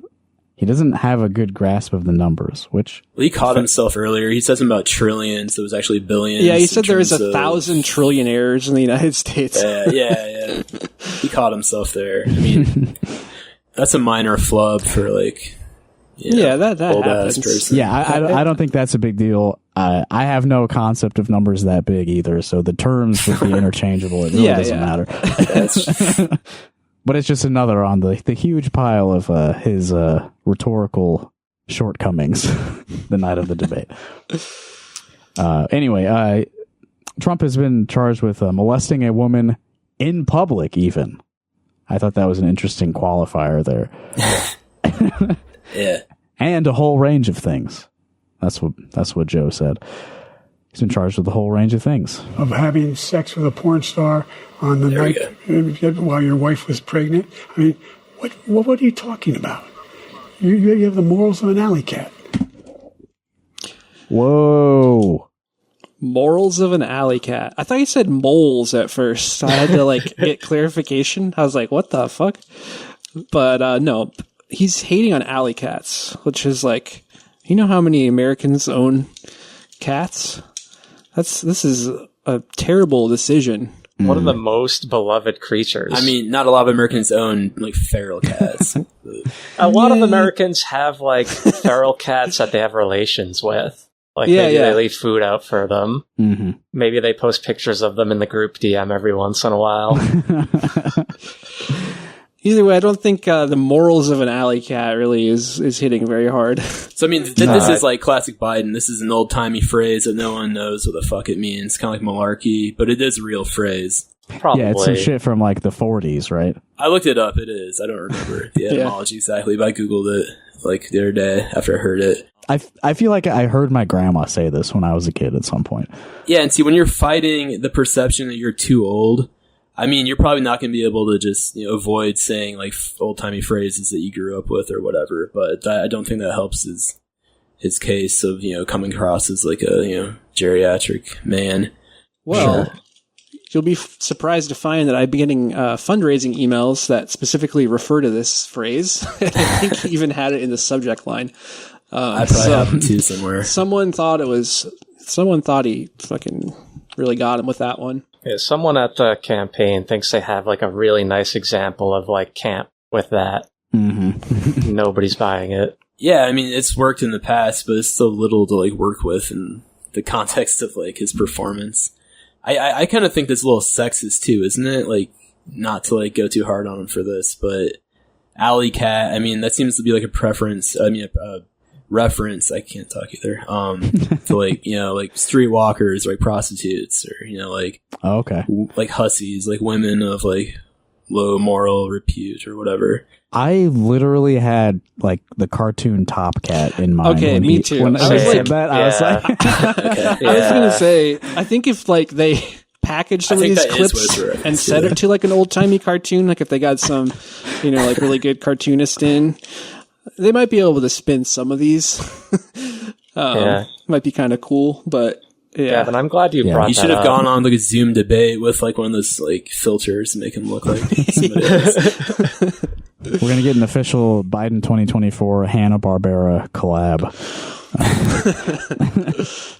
He doesn't have a good grasp of the numbers, which... Well, he caught himself earlier. He said something about trillions. It was actually billions. Yeah, he said there was 1,000 trillionaires in the United States. Yeah. He caught himself there. I mean, that's a minor flub for like... that happens. Person. Yeah, I don't think that's a big deal. I have no concept of numbers that big either, so the terms would be interchangeable. It really doesn't matter. But it's just another on the huge pile of his rhetorical shortcomings the night of the debate. Anyway, Trump has been charged with molesting a woman in public even. I thought that was an interesting qualifier there. Yeah. And a whole range of things. That's what Joe said. He's been charged with a whole range of things. Of having sex with a porn star on the night while your wife was pregnant. I mean, what are you talking about? You have the morals of an alley cat. Whoa. Morals of an alley cat. I thought you said moles at first. I had to get clarification. I was like, what the fuck? But no, he's hating on alley cats, which is like, you know how many Americans own cats? This is a terrible decision. One of the most beloved creatures. I mean, not a lot of Americans own like feral cats. A lot of Americans have like feral cats that they have relations with. Like maybe they leave food out for them. Mm-hmm. Maybe they post pictures of them in the group DM every once in a while. Either way, I don't think the morals of an alley cat really is hitting very hard. So, I mean, this is like classic Biden. This is an old-timey phrase that no one knows what the fuck it means. Kind of like malarkey, but it is a real phrase. Probably. Yeah, it's some shit from like the 40s, right? I looked it up. It is. I don't remember the etymology exactly, but I Googled it like the other day after I heard it. I feel like I heard my grandma say this when I was a kid at some point. Yeah, and see, when you're fighting the perception that you're too old, I mean, you're probably not going to be able to just avoid saying like old-timey phrases that you grew up with or whatever. But I don't think that helps his case of coming across as like a geriatric man. Well, you'll be surprised to find that I've been getting fundraising emails that specifically refer to this phrase. I think he even had it in the subject line. I probably have it too somewhere. Someone thought he fucking really got him with that one. Yeah, someone at the campaign thinks they have like a really nice example of like camp with that. Mm-hmm. Nobody's buying it. Yeah, I mean, it's worked in the past, but it's still little to like work with in the context of like his performance. I kind of think that's a little sexist too, isn't it? Like, not to like go too hard on him for this, but alley cat, I mean, that seems to be like a preference. I mean, a reference, I can't talk either, to like, like streetwalkers or like prostitutes or, like, like hussies, like women of like low moral repute or whatever. I literally had like the cartoon Top Cat in mind. Okay, me too. When I said that, I was like, I was going to say, I think if like they package some of these clips and set it to like an old timey cartoon, like if they got some, like really good cartoonist in, they might be able to spin some of these. Might be kind of cool, but yeah. But I'm glad you brought that up. You should have gone on like a Zoom debate with like one of those like filters to make him look like somebody else. We're going to get an official Biden 2024 Hanna-Barbera collab.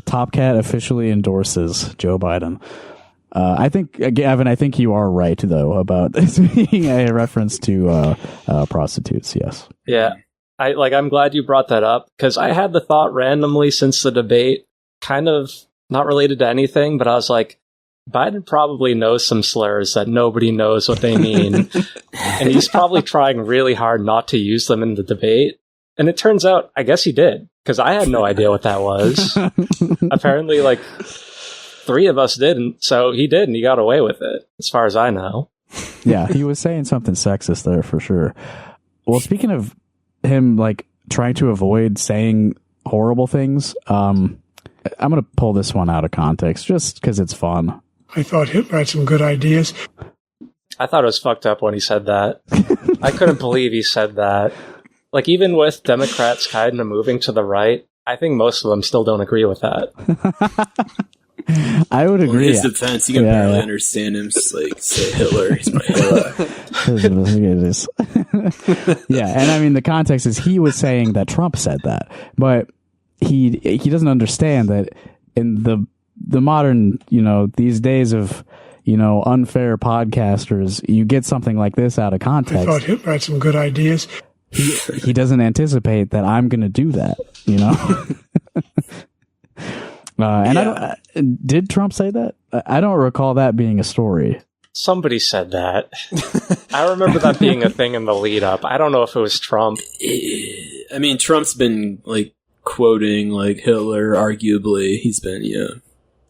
Top Cat officially endorses Joe Biden. I think, Gavin, you are right, though, about this being a reference to prostitutes, yes. Yeah. I'm glad you brought that up, because I had the thought randomly since the debate, kind of not related to anything, but I was like, Biden probably knows some slurs that nobody knows what they mean, and he's probably trying really hard not to use them in the debate. And it turns out, I guess he did, because I had no idea what that was. Apparently, like, 3 of us didn't, so he did, and he got away with it, as far as I know. Yeah, he was saying something sexist there for sure. Well, speaking of him, like, trying to avoid saying horrible things, I'm going to pull this one out of context, just because it's fun. I thought Hitler had some good ideas. I thought it was fucked up when he said that. I couldn't believe he said that. Like, even with Democrats kind of moving to the right, I think most of them still don't agree with that. I would agree. In his defense, you can barely understand him. Just like say Hitler, he's my hero. Yeah, and I mean the context is he was saying that Trump said that, but he doesn't understand that in the modern, these days of unfair podcasters, you get something like this out of context. I thought Hitler had some good ideas. He doesn't anticipate that I'm going to do that, did Trump say that? I don't recall that being a story. Somebody said that. I remember that being a thing in the lead up. I don't know if it was Trump. I mean, Trump's been like quoting like Hitler, arguably. He's been,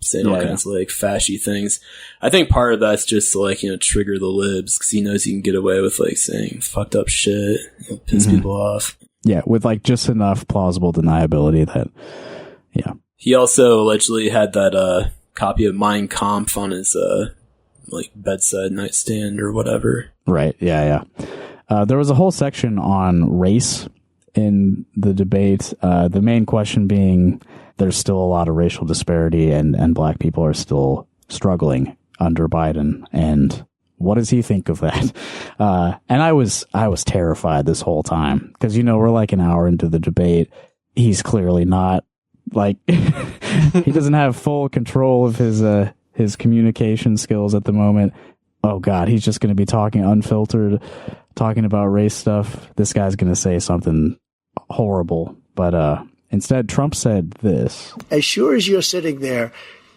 saying all kinds of like fashy things. I think part of that's just to like, trigger the libs because he knows he can get away with like saying fucked up shit, piss people off. Yeah, with like just enough plausible deniability that, He also allegedly had that copy of Mein Kampf on his like bedside nightstand or whatever. Right. Yeah. There was a whole section on race in the debate. The main question being there's still a lot of racial disparity and black people are still struggling under Biden. And what does he think of that? And I was terrified this whole time because, we're like an hour into the debate. He's clearly not like he doesn't have full control of his communication skills at the moment. Oh God, he's just going to be talking unfiltered, talking about race stuff. This guy's going to say something horrible. But instead, Trump said this. As sure as you're sitting there,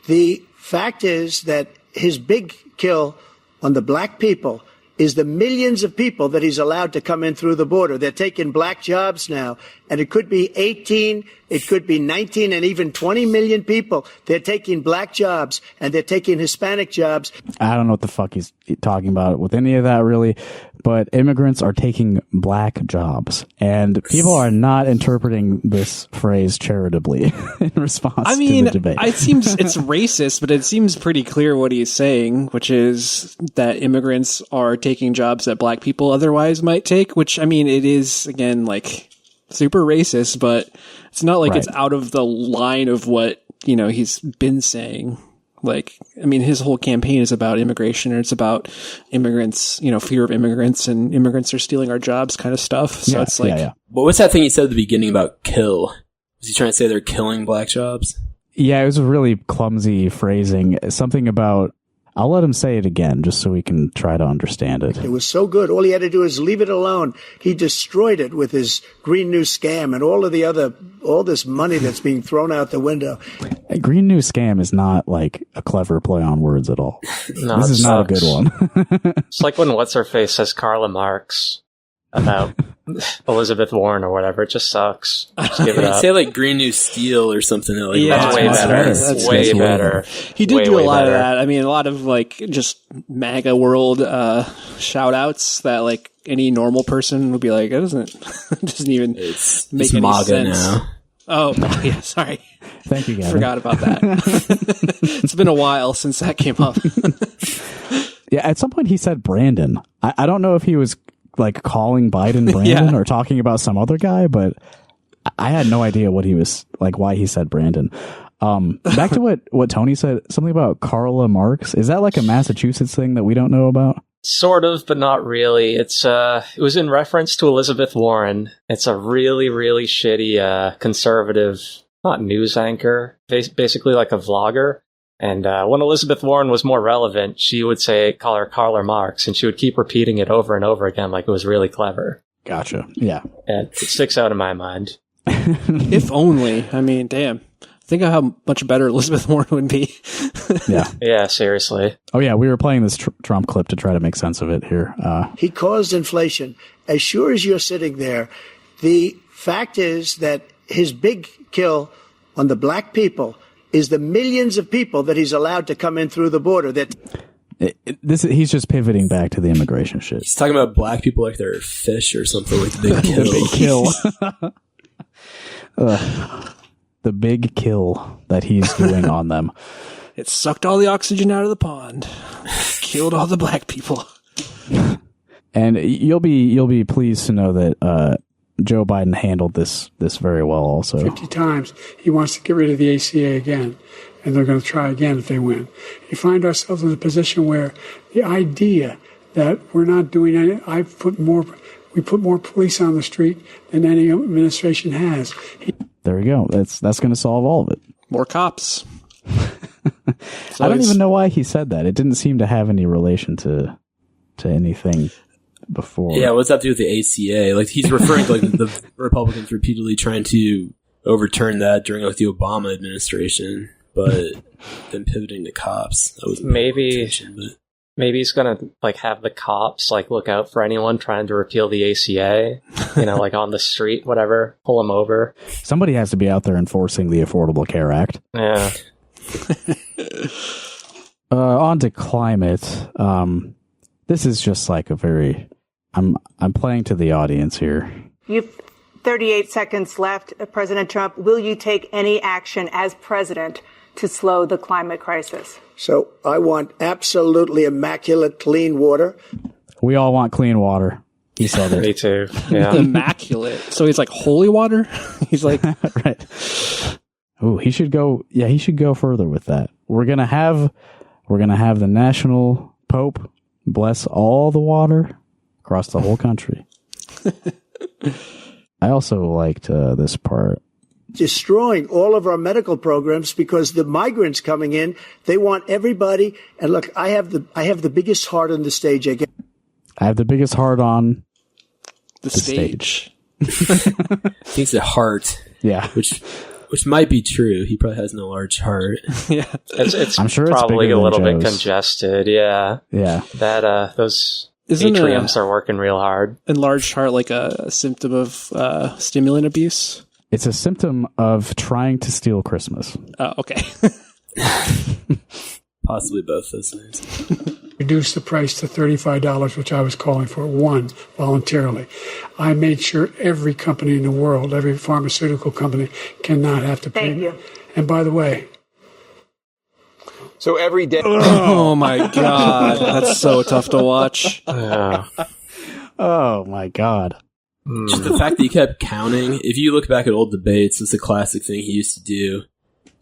the fact is that his big kill on the black people is the millions of people that he's allowed to come in through the border. They're taking black jobs now, and it could be 18, it could be 19, and even 20 million people. They're taking black jobs, and they're taking Hispanic jobs. I don't know what the fuck he's talking about with any of that, really, but immigrants are taking black jobs, and people are not interpreting this phrase charitably in response to the debate. It seems it's racist, but it seems pretty clear what he's saying, which is that immigrants are taking jobs that black people otherwise might take, which, it is, again, like, super racist, but it's not like it's out of the line of what, he's been saying. Like, his whole campaign is about immigration, and it's about immigrants, fear of immigrants, and immigrants are stealing our jobs kind of stuff. So it's like... But what's that thing he said at the beginning about kill? Was he trying to say they're killing black jobs? Yeah, it was a really clumsy phrasing. Something about... I'll let him say it again just so we can try to understand it. It was so good. All he had to do is leave it alone. He destroyed it with his Green New Scam and all this money that's being thrown out the window. A Green New Scam is not like a clever play on words at all. No, this is not a good one. It's like when What's-Her-Face says Karla Marx about Elizabeth Warren or whatever. It just sucks. Just give it up. Say like Green New Steel or something. Like that's way better. That's way better. He did do a lot of that. A lot of like just MAGA world shout outs that like any normal person would be like, it doesn't even make any MAGA sense. Now. Oh, yeah, sorry. Thank you, Gavin. Forgot about that. It's been a while since that came up. Yeah, at some point he said Brandon. I don't know if he was like calling Biden Brandon or talking about some other guy, but I had no idea what he was like, why he said Brandon. Back to what Tony said, something about Karla Marx. Is that like a Massachusetts thing that we don't know about? Sort of, but not really. It was in reference to Elizabeth Warren. It's a really, really shitty, conservative, not news anchor, basically like a vlogger. And when Elizabeth Warren was more relevant, she would call her Karla Marx, and she would keep repeating it over and over again like it was really clever. Gotcha. Yeah. And it sticks out in my mind. If only. Damn. Think of how much better Elizabeth Warren would be. Yeah. Yeah, seriously. Oh, yeah, we were playing this Trump clip to try to make sense of it here. He caused inflation. As sure as you're sitting there, the fact is that his big kill on the black people is the millions of people that he's allowed to come in through the border. He's just pivoting back to the immigration shit. He's talking about black people like they're fish or something, like the big kill. The big kill. The big kill that he's doing on them. It sucked all the oxygen out of the pond. Killed all the black people. And you'll be pleased to know that Joe Biden handled this very well also. 50 times he wants to get rid of the ACA again, and they're going to try again if they win. You find ourselves in a position where the idea that we're not doing any, we put more police on the street than any administration has. There we go. That's going to solve all of it. More cops. I don't even know why he said that. It didn't seem to have any relation to anything before. Yeah, what's that to do with the ACA? Like, he's referring to like the Republicans repeatedly trying to overturn that during like the Obama administration, but then pivoting to cops. That was maybe he's gonna like have the cops like look out for anyone trying to repeal the ACA, like on the street, whatever, pull them over. Somebody has to be out there enforcing the Affordable Care Act. Yeah. On to climate. This is just like a very. I'm playing to the audience here. You've 38 seconds left, President Trump. Will you take any action as president to slow the climate crisis? So I want absolutely immaculate clean water. We all want clean water. He said it. Me too. Yeah. Immaculate. So he's like holy water. He's like right. Oh, he should go. Yeah, he should go further with that. We're gonna have the national Pope bless all the water across the whole country. I also liked this part. Destroying all of our medical programs because the migrants coming in, they want everybody. And look, I have the biggest heart on the stage. I have the biggest heart on the stage. He's a heart. Yeah. Which might be true. He probably has no large heart. Yeah. It's I'm sure probably it's a little bit Joe's. Congested. Yeah. Yeah. That those Isn't atriums are working real hard. Enlarged heart like a symptom of stimulant abuse? It's a symptom of trying to steal Christmas. Oh, okay. Possibly both those things. Reduce the price to $35, which I was calling for, voluntarily. I made sure every company in the world, every pharmaceutical company, cannot have to pay. Thank you. And by the way, so every day. Oh my God. That's so tough to watch. Oh my God. Just the fact that he kept counting. If you look back at old debates, it's a classic thing he used to do.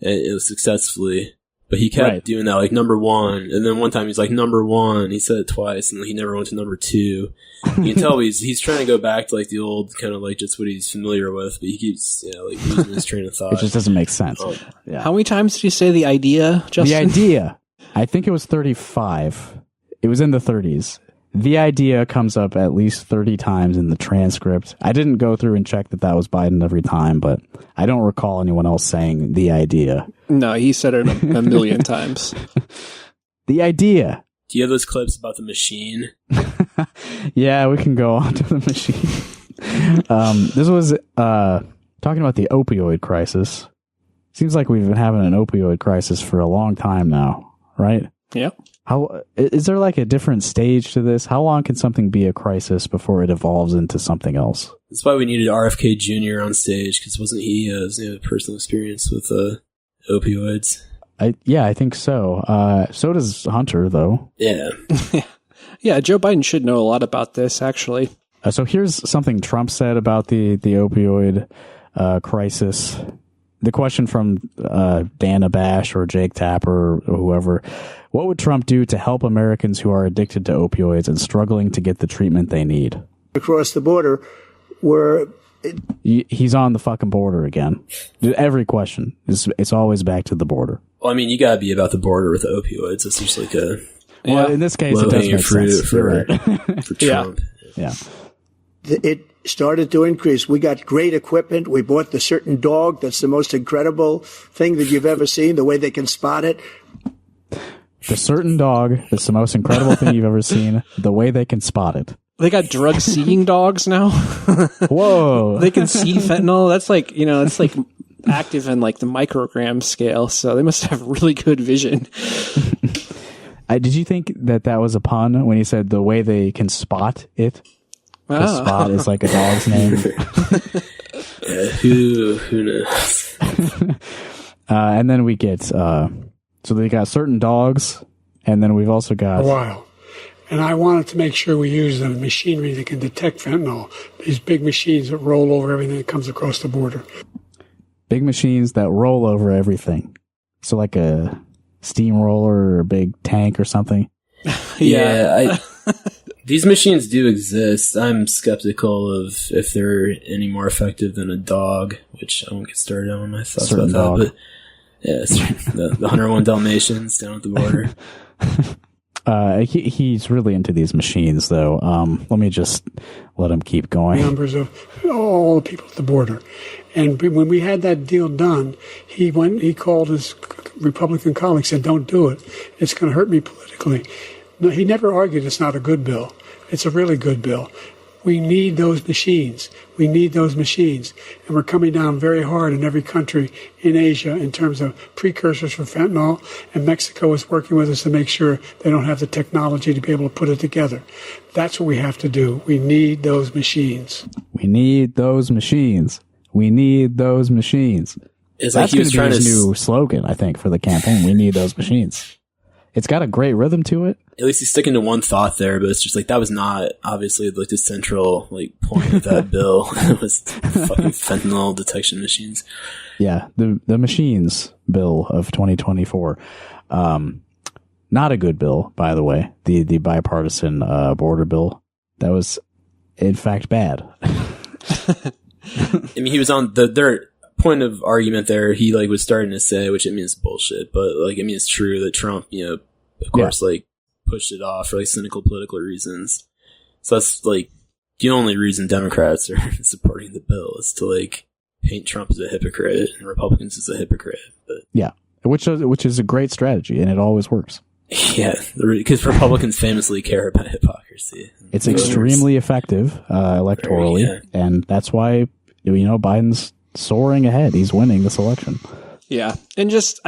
And it was successfully. But he kept doing that, like number one. And then one time he's like, number one. He said it twice, and he never went to number two. You can tell he's trying to go back to like the old kind of like just what he's familiar with, but he keeps like losing his train of thought. It just doesn't make sense. Yeah. How many times did you say the idea, Justin? The idea. I think it was 35. It was in the 30s. The idea comes up at least 30 times in the transcript. I didn't go through and check that was Biden every time, but I don't recall anyone else saying the idea. No, he said it a million times. The idea. Do you have those clips about the machine? Yeah, we can go on to the machine. This was talking about the opioid crisis. Seems like we've been having an opioid crisis for a long time now, right? Yep. How is there like a different stage to this? How long can something be a crisis before it evolves into something else? That's why we needed RFK Jr. on stage, because wasn't he a personal experience with opioids? I think so. So does Hunter, though. Yeah. Yeah, Joe Biden should know a lot about this, actually. So here's something Trump said about the opioid crisis. The question from Dana Bash or Jake Tapper or whoever: what would Trump do to help Americans who are addicted to opioids and struggling to get the treatment they need? Across the border, he's on the fucking border again. Every question it's always back to the border. Well, I mean, you gotta be about the border with opioids. It's just like a in this case, it does make sense for Trump. Yeah. It started to increase. We got great equipment. We bought the certain dog. That's the most incredible thing that you've ever seen, the way they can spot it. The certain dog is the most incredible thing you've ever seen, the way they can spot it. They got drug seeing dogs now. Whoa. They can see fentanyl. That's like, it's like active in like the microgram scale. So they must have really good vision. Did you think that was a pun when he said the way they can spot it? Because Spot is like a dog's name. Who knows? And then we get, so they got certain dogs, and then we've also got... a while. And I wanted to make sure we use the machinery that can detect fentanyl, these big machines that roll over everything that comes across the border. Big machines that roll over everything. So like a steamroller or a big tank or something. Yeah, these machines do exist. I'm skeptical of if they're any more effective than a dog, which I won't get started on my thoughts about dog. that. But yeah, it's the 101 Dalmatians down at the border. He's really into these machines, though. Let me just let him keep going. Numbers of all the people at the border. And when we had that deal done, he called his Republican colleagues, said, don't do it. It's going to hurt me politically. No, he never argued it's not a good bill. It's a really good bill. We need those machines. We need those machines. And we're coming down very hard in every country in Asia in terms of precursors for fentanyl. And Mexico is working with us to make sure they don't have the technology to be able to put it together. That's what we have to do. We need those machines. We need those machines. We need those machines. It's That's like he was going to trying be to his new slogan, I think, for the campaign. We need those machines. It's got a great rhythm to it. At least he's sticking to one thought there, but it's just like that was not obviously like the central like point of that bill. It was fucking fentanyl detection machines. Yeah, the machines bill of 2024. Not a good bill, by the way. The bipartisan border bill. That was, in fact, bad. I mean, he was on their point of argument there. He like was starting to say, which I mean is bullshit, but like I mean it's true that Trump, of course, like pushed it off for like cynical political reasons. So that's like the only reason Democrats are supporting the bill is to like paint Trump as a hypocrite and Republicans as a hypocrite. But yeah, which is a great strategy, and it always works. Yeah, because Republicans famously care about hypocrisy. It's extremely effective electorally, and that's why Biden's soaring ahead. He's winning this election. Yeah, and just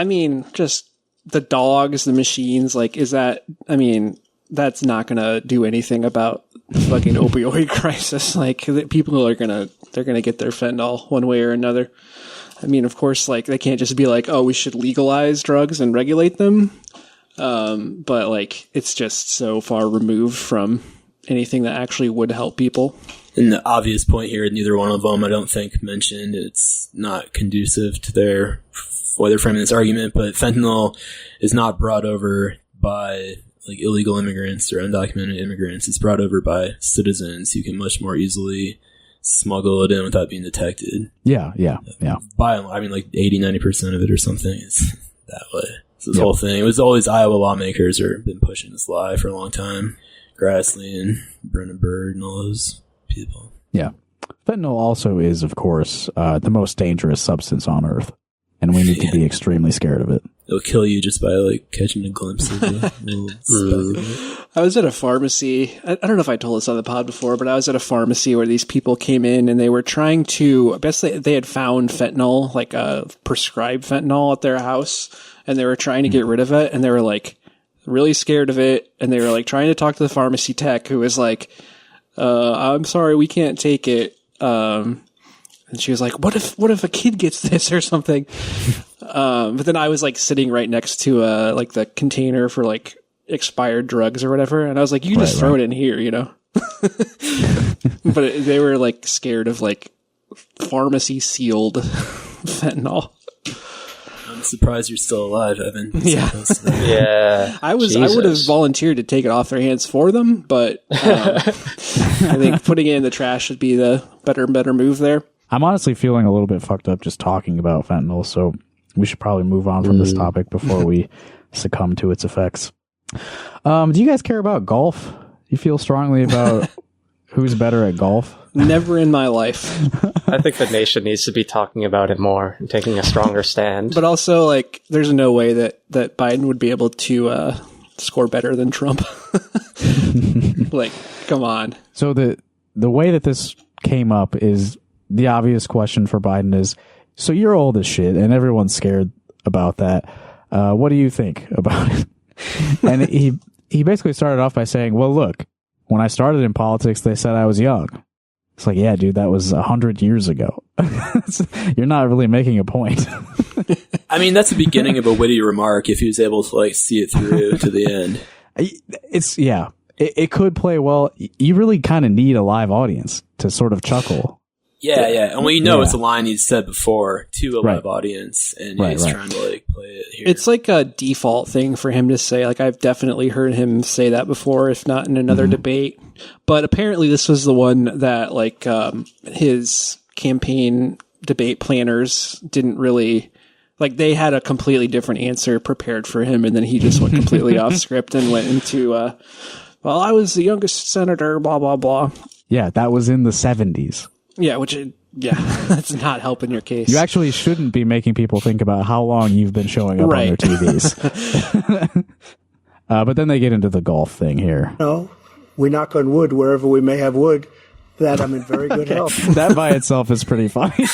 the dogs, the machines, like, is that, I mean, that's not going to do anything about the fucking opioid crisis. Like, people they're going to get their fentanyl one way or another. I mean, of course, like, they can't just be like, oh, we should legalize drugs and regulate them. But like, it's just so far removed from anything that actually would help people. And the obvious point here, neither one of them, I don't think, mentioned it's not conducive to their way they're framing this argument, but fentanyl is not brought over by like illegal immigrants or undocumented immigrants. It's brought over by citizens who can much more easily smuggle it in without being detected. Yeah. I mean, like 80-90% of it or something is that way. So this whole thing, it was always Iowa lawmakers who have been pushing this lie for a long time. Grassley and Brennan Byrd and all those people. Yeah. Fentanyl also is, of course, the most dangerous substance on Earth. And we need to be extremely scared of it. It'll kill you just by like catching a glimpse of it. I was at a pharmacy. I don't know if I told this on the pod before, but I was at a pharmacy where these people came in and they were trying to, I guess they had found fentanyl, like prescribed fentanyl at their house, and they were trying to get rid of it, and they were like really scared of it, and they were like trying to talk to the pharmacy tech, who was like, I'm sorry, we can't take it. And she was like, what if a kid gets this or something? But then I was like sitting right next to like the container for like expired drugs or whatever. And I was like, you can just throw it in here, But they were like scared of like pharmacy sealed fentanyl. I'm surprised you're still alive, Evan. Yeah. I would have volunteered to take it off their hands for them, but I think putting it in the trash would be the better move there. I'm honestly feeling a little bit fucked up just talking about fentanyl, so we should probably move on from this topic before we succumb to its effects. Do you guys care about golf? You feel strongly about who's better at golf? Never in my life. I think the nation needs to be talking about it more and taking a stronger stand. But also, like, there's no way that Biden would be able to score better than Trump. Like, come on. So the way that this came up is the obvious question for Biden is, so you're old as shit and everyone's scared about that. What do you think about it? And he basically started off by saying, well, look, when I started in politics, they said I was young. It's like, yeah, dude, that was 100 years ago. You're not really making a point. I mean, that's the beginning of a witty remark if he was able to like see it through to the end. it could play well. You really kind of need a live audience to sort of chuckle. Yeah. And it's a line he's said before to a live audience, and he's trying to like play it here. It's like a default thing for him to say. Like, I've definitely heard him say that before, if not in another debate. But apparently this was the one that like his campaign debate planners didn't really like. They had a completely different answer prepared for him, and then he just went completely off script and went into well, I was the youngest senator, blah blah blah. Yeah, that was in the 70s. Yeah, that's not helping your case. You actually shouldn't be making people think about how long you've been showing up on their TVs. But then they get into the golf thing here. No, we knock on wood wherever we may have wood, that I'm in very good health. That by itself is pretty funny.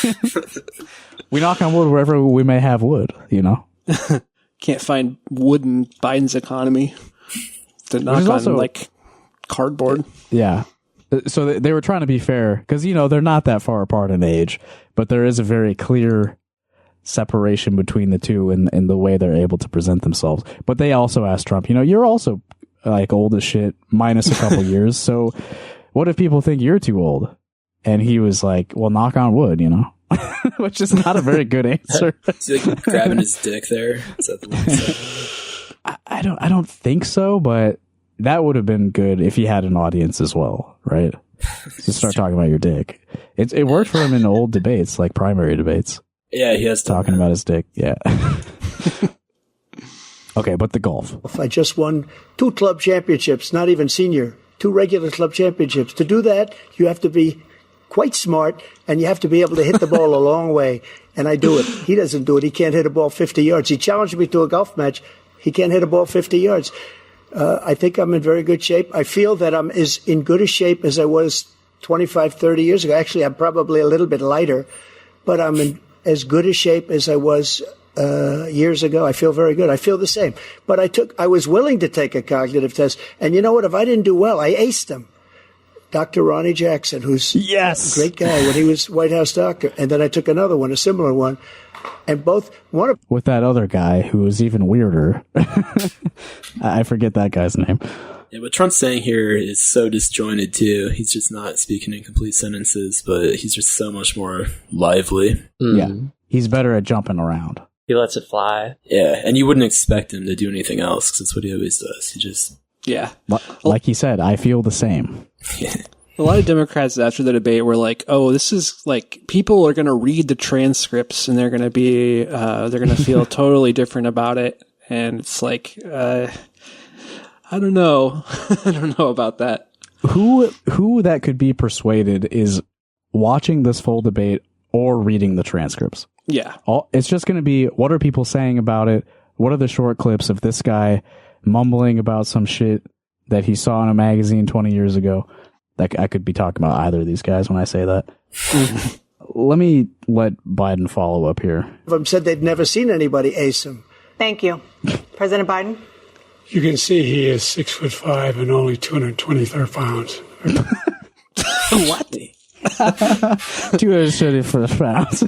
We knock on wood wherever we may have wood, you know? Can't find wood in Biden's economy to knock on, like, cardboard. Yeah. So they were trying to be fair because, they're not that far apart in age, but there is a very clear separation between the two in the way they're able to present themselves. But they also asked Trump, you're also like old as shit minus a couple years. So what if people think you're too old? And he was like, well, knock on wood, which is not a very good answer. Is he like grabbing his dick there? Is that the one he said? I don't think so, but that would have been good if he had an audience as well, right? To start talking about your dick. It worked for him in old debates, like primary debates. Yeah, he has talking about his dick. Yeah. Okay, but the golf. I just won 2 club championships, not even senior, 2 regular club championships. To do that, you have to be quite smart, and you have to be able to hit the ball a long way. And I do it. He doesn't do it. He can't hit a ball 50 yards. He challenged me to a golf match. He can't hit a ball 50 yards. I think I'm in very good shape. I feel that I'm as in good a shape as I was 25, 30 years ago. Actually, I'm probably a little bit lighter, but I'm in as good a shape as I was years ago. I feel very good. I feel the same. But I was willing to take a cognitive test. And you know what? If I didn't do well, I aced them. Dr. Ronnie Jackson, who's a great guy when he was White House doctor. And then I took another one, a similar one. And with that other guy who was even weirder. I forget that guy's name. Yeah, what Trump's saying here is so disjointed too. He's just not speaking in complete sentences, but he's just so much more lively. Yeah, he's better at jumping around. He lets it fly. Yeah, and you wouldn't expect him to do anything else because that's what he always does. He just like he said, I feel the same. A lot of Democrats after the debate were like, "Oh, this is like people are going to read the transcripts and they're going to be they're going to feel totally different about it." And it's like, I don't know, I don't know about that. Who that could be persuaded is watching this full debate or reading the transcripts. Yeah, it's just going to be what are people saying about it? What are the short clips of this guy mumbling about some shit that he saw in a magazine 20 years ago? Like, I could be talking about either of these guys when I say that. Let Biden follow up here. Them said they'd never seen anybody ace him. Thank you. President Biden? You can see he is 6'5" and only 223 pounds. What? 234 pounds.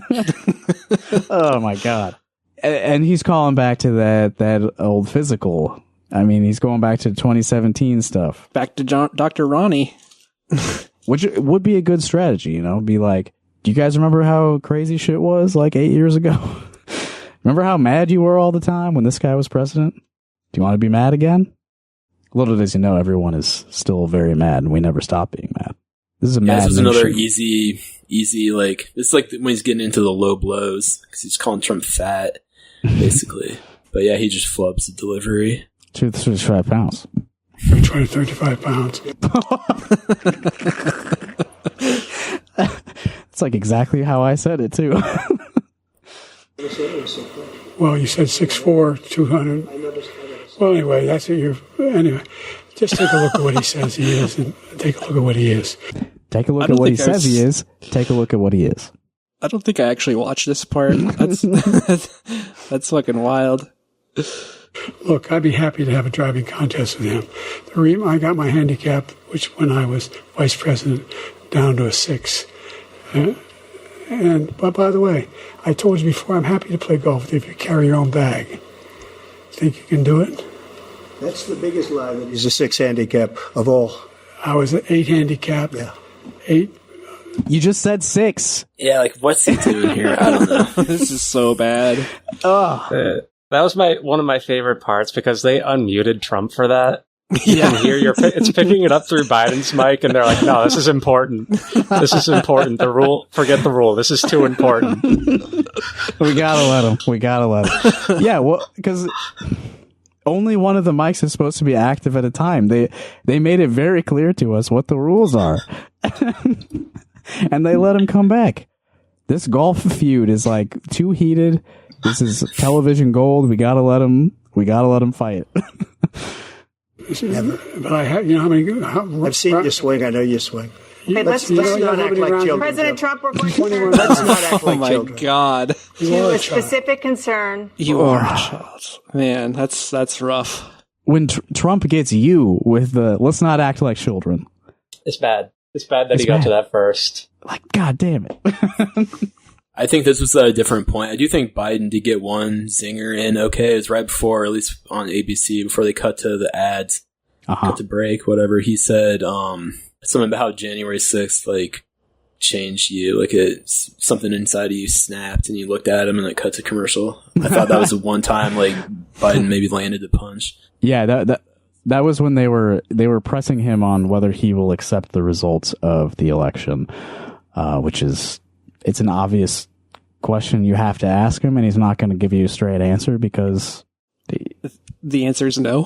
Oh my God. And he's calling back to that old physical. I mean, he's going back to 2017 stuff. Back to Dr. Ronnie. Which would be a good strategy, be like, do you guys remember how crazy shit was like 8 years ago? Remember how mad you were all the time when this guy was president? Do you want to be mad again? Little does you know, everyone is still very mad and we never stop being mad. This is a mad this was nation. Another easy, like, it's like when he's getting into the low blows because he's calling Trump fat, basically. But yeah, he just flubs the delivery. 235 pounds. 235 pounds. It's like exactly how I said it, too. Well, you said 6'4", 200. Well, anyway, that's what you're... Anyway, just take a look at what he says he is and take a look at what he is. Take a look at what he says he is. Take a look at what he is. I don't think I actually watched this part. That's fucking wild. Look, I'd be happy to have a driving contest with him. I got my handicap, which when I was vice president, down to a 6. But by the way, I told you before, I'm happy to play golf with you if you carry your own bag. Think you can do it? That's the biggest lie, that he's a 6 handicap of all. I was an 8 handicap. Yeah. 8. You just said 6. Yeah, like, what's he doing here? I don't know. This is so bad. That was one of my favorite parts because they unmuted Trump for that. You can hear it's picking it up through Biden's mic, and they're like, "No, this is important. This is important. The rule, forget the rule. This is too important." We gotta let him. Yeah, well, because only one of the mics is supposed to be active at a time. They made it very clear to us what the rules are, and they let him come back. This golf feud is like too heated. This is television gold. We gotta let him fight. Never. But I have, you know, I've seen you swing. I know you swing. Hey, let's not act like children. President Trump, we're going to turn Let's not act like Oh my children. God. to a specific concern. You are a child. Man, that's rough. When Trump gets you with the "let's not act like children," It's bad. It's bad that he got to that first. like, God damn it. I think this was at a different point. I do think Biden did get one zinger in. Okay, it was right before, at least on ABC, before they cut to the ads, cut to break, whatever. He said something about how January 6th like changed you, like something inside of you snapped, and you looked at him, and it cut to commercial. I thought that was the one time like Biden maybe landed the punch. Yeah, that was when they were pressing him on whether he will accept the results of the election, which is. It's an obvious question you have to ask him, and he's not going to give you a straight answer because The answer is no.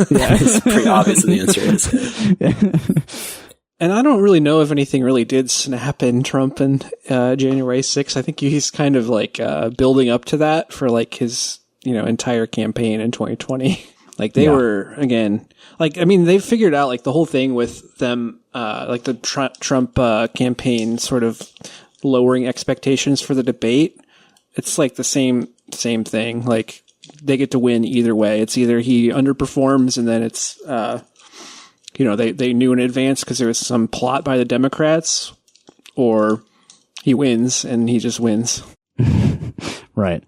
Yeah, it's pretty obvious the answer is. And I don't really know if anything really did snap in Trump in January 6th. I think he's kind of like building up to that for like his, entire campaign in 2020. Like they were, again, like, I mean, they've figured out like the whole thing with them, like the Trump campaign sort of lowering expectations for the debate. It's like the same thing. Like they get to win either way. It's either he underperforms and then it's, they knew in advance because there was some plot by the Democrats, or he wins and he just wins. Right.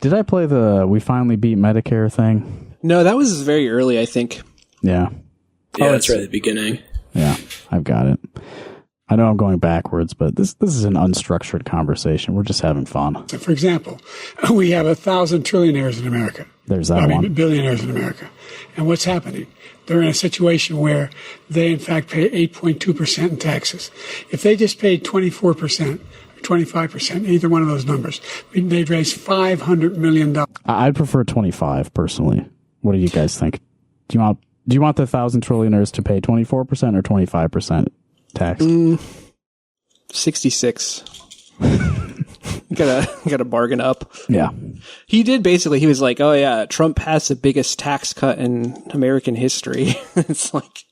Did I play the "we finally beat Medicare" thing? No, that was very early, I think. Yeah. Yeah, that's right at the beginning. Yeah, I've got it. I know I'm going backwards, but this is an unstructured conversation. We're just having fun. For example, we have 1,000 trillionaires in America. There's that one. Billionaires in America. And what's happening? They're in a situation where they, in fact, pay 8.2% in taxes. If they just paid 24% or 25%, either one of those numbers, they'd raise $500 million. I'd prefer 25, personally. What do you guys think? Do you want the 1,000 trillionaires to pay 24% or 25% tax? 66. Gotta bargain up. Yeah. He did basically, he was like, oh yeah, Trump has the biggest tax cut in American history. It's like,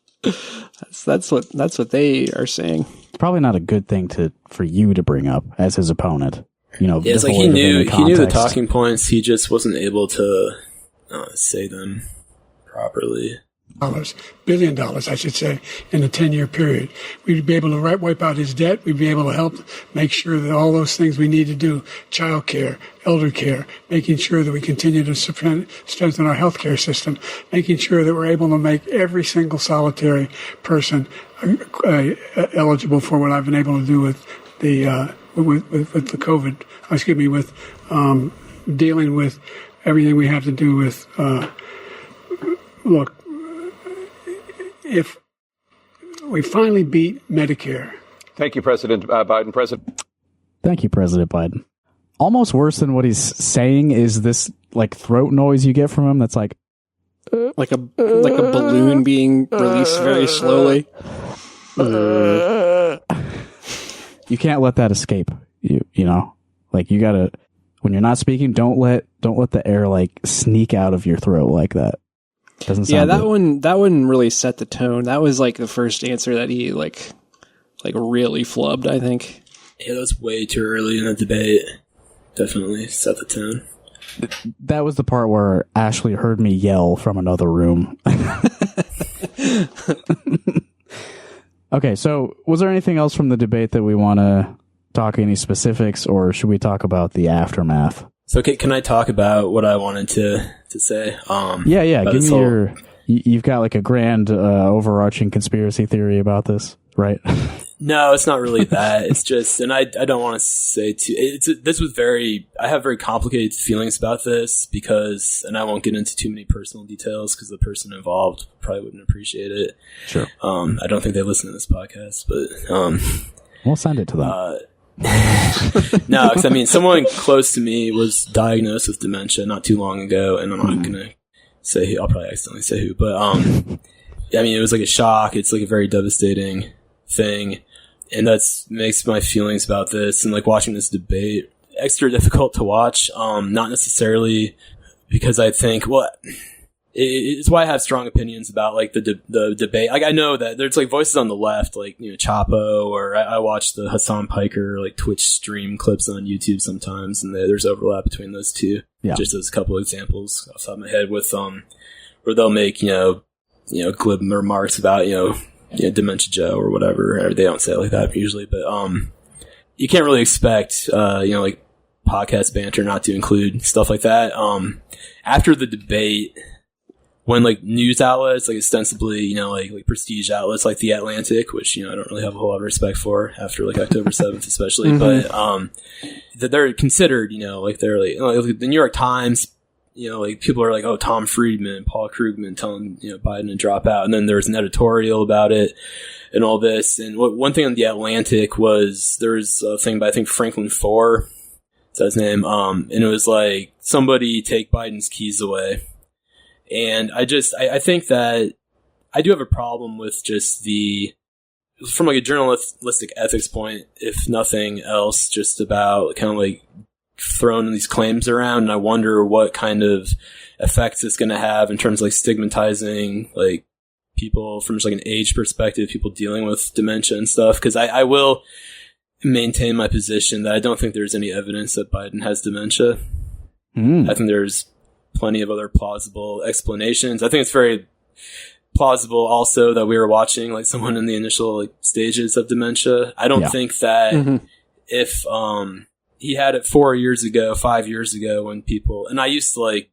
that's what they are saying. It's probably not a good thing for you to bring up as his opponent. Yeah, it's like he knew the talking points. He just wasn't able to say them properly. $1 billion, I should say, in a 10-year period. We'd be able to wipe out his debt. We'd be able to help make sure that all those things we need to do, child care, elder care, making sure that we continue to strengthen our healthcare system, making sure that we're able to make every single solitary person eligible for what I've been able to do with the with the COVID. With dealing with everything we have to do with. Look. If we finally beat Medicare. Thank you, President Biden. Thank you, President Biden. Almost worse than what he's saying is this like throat noise you get from him. That's like a balloon being released very slowly. You can't let that escape. You know, like you gotta, when you're not speaking, don't let the air like sneak out of your throat like that. Doesn't sound good. That one really set the tone. That was like the first answer that he like really flubbed, I think. Yeah, that was way too early in the debate. Definitely set the tone. That was the part where Ashley heard me yell from another room. Okay, so was there anything else from the debate that we want to talk, any specifics, or should we talk about the aftermath? So can I talk about what I wanted to say? Yeah. Give me You've got like a grand overarching conspiracy theory about this, right? No, it's not really that. It's just, and I don't want to say too, I have very complicated feelings about this because, and I won't get into too many personal details because the person involved probably wouldn't appreciate it. Sure. I don't think they listen to this podcast, but, we'll send it to them. No, because I mean, someone close to me was diagnosed with dementia not too long ago, and I'm not going to say who, I'll probably accidentally say who, but, I mean, it was like a shock. It's like a very devastating thing. And that's makes my feelings about this and like watching this debate extra difficult to watch. Not necessarily because I think, well, it's why I have strong opinions about like the debate. Like I know that there's like voices on the left, like, you know, Chapo, or I watch the Hassan Piker like Twitch stream clips on YouTube sometimes, and there's overlap between those two. Yeah. Just as a couple of examples off the top of my head with where they'll make, you know, glib remarks about, Dementia Joe or whatever. Or they don't say it like that usually, but you can't really expect like podcast banter not to include stuff like that. After the debate, when like news outlets, like ostensibly, like prestige outlets like The Atlantic, which, I don't really have a whole lot of respect for after like October 7th especially, but that they're considered, like they're like the New York Times, like people are like, oh, Tom Friedman, Paul Krugman telling, Biden to drop out. And then there's an editorial about it and all this. And one thing on The Atlantic was there was a thing by, I think, Franklin Foer, is that his name? And it was like, somebody take Biden's keys away. And I think that I do have a problem with just from like a journalistic ethics point, if nothing else, just about kind of like throwing these claims around, and I wonder what kind of effects it's going to have in terms of like stigmatizing like people from just like an age perspective, people dealing with dementia and stuff. Because I will maintain my position that I don't think there's any evidence that Biden has dementia. I think there's plenty of other plausible explanations. I think it's very plausible also that we were watching like someone in the initial like stages of dementia. I don't think that if he had it 5 years ago when people, and I used to like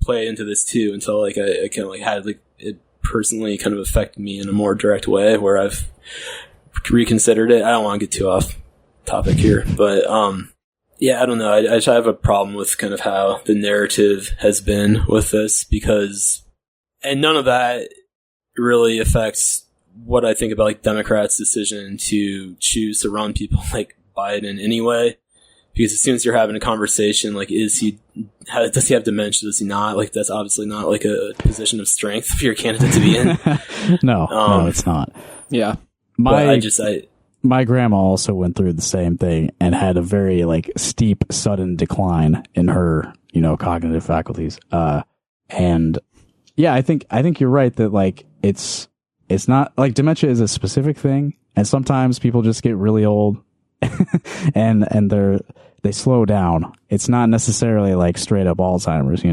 play into this too until like I kind of like had like it personally kind of affect me in a more direct way where I've reconsidered it. I don't want to get too off topic here, but yeah, I don't know. I just have a problem with kind of how the narrative has been with this and none of that really affects what I think about like Democrats' decision to choose to run people like Biden anyway. Because as soon as you're having a conversation, like, does he have dementia? Does he not? Like, that's obviously not like a position of strength for your candidate to be in. No, it's not. Yeah. My grandma also went through the same thing and had a very like steep, sudden decline in her, cognitive faculties. And yeah, I think you're right that like it's not like dementia is a specific thing, and sometimes people just get really old and they slow down. It's not necessarily like straight up Alzheimer's,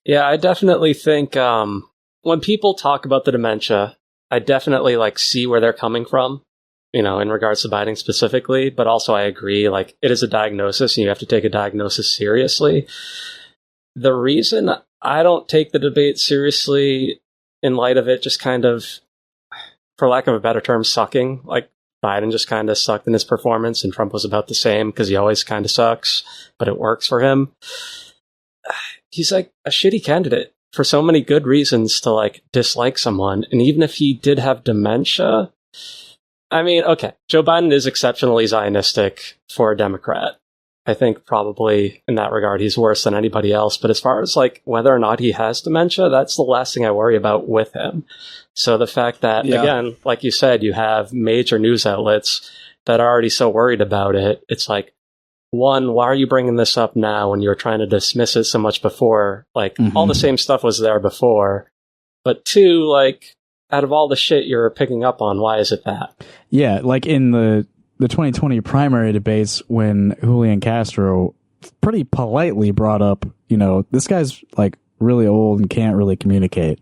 Yeah, I definitely think when people talk about the dementia, I definitely like see where they're coming from, in regards to Biden specifically. But also I agree, like it is a diagnosis and you have to take a diagnosis seriously. The reason I don't take the debate seriously in light of it just kind of, for lack of a better term, sucking, like Biden just kind of sucked in his performance and Trump was about the same because he always kind of sucks, but it works for him. He's like a shitty candidate for so many good reasons to like dislike someone. And even if he did have dementia, I mean, okay, Joe Biden is exceptionally Zionistic for a Democrat. I think probably in that regard, he's worse than anybody else. But as far as like whether or not he has dementia, that's the last thing I worry about with him. So the fact that, again, like you said, you have major news outlets that are already so worried about it. It's like, one, why are you bringing this up now when you were trying to dismiss it so much before? Like all the same stuff was there before. But two, like out of all the shit you're picking up on, why is it that? Yeah, like in the 2020 primary debates when Julian Castro pretty politely brought up, this guy's like really old and can't really communicate.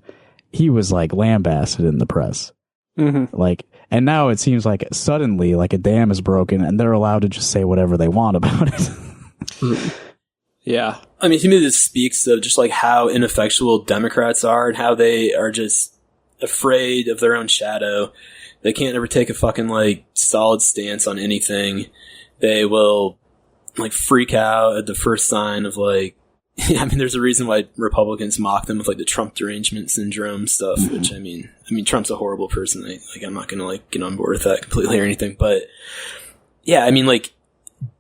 He was like lambasted in the press. Like, and now it seems like suddenly like a dam is broken and they're allowed to just say whatever they want about it. Yeah. I mean, to me, this speaks of just like how ineffectual Democrats are and how they are just afraid of their own shadow. They can't ever take a fucking like solid stance on anything. They will like freak out at the first sign of like, I mean, there's a reason why Republicans mock them with like the Trump derangement syndrome stuff, which I mean, Trump's a horrible person. Like, I'm not going to like get on board with that completely or anything, but yeah, I mean, like,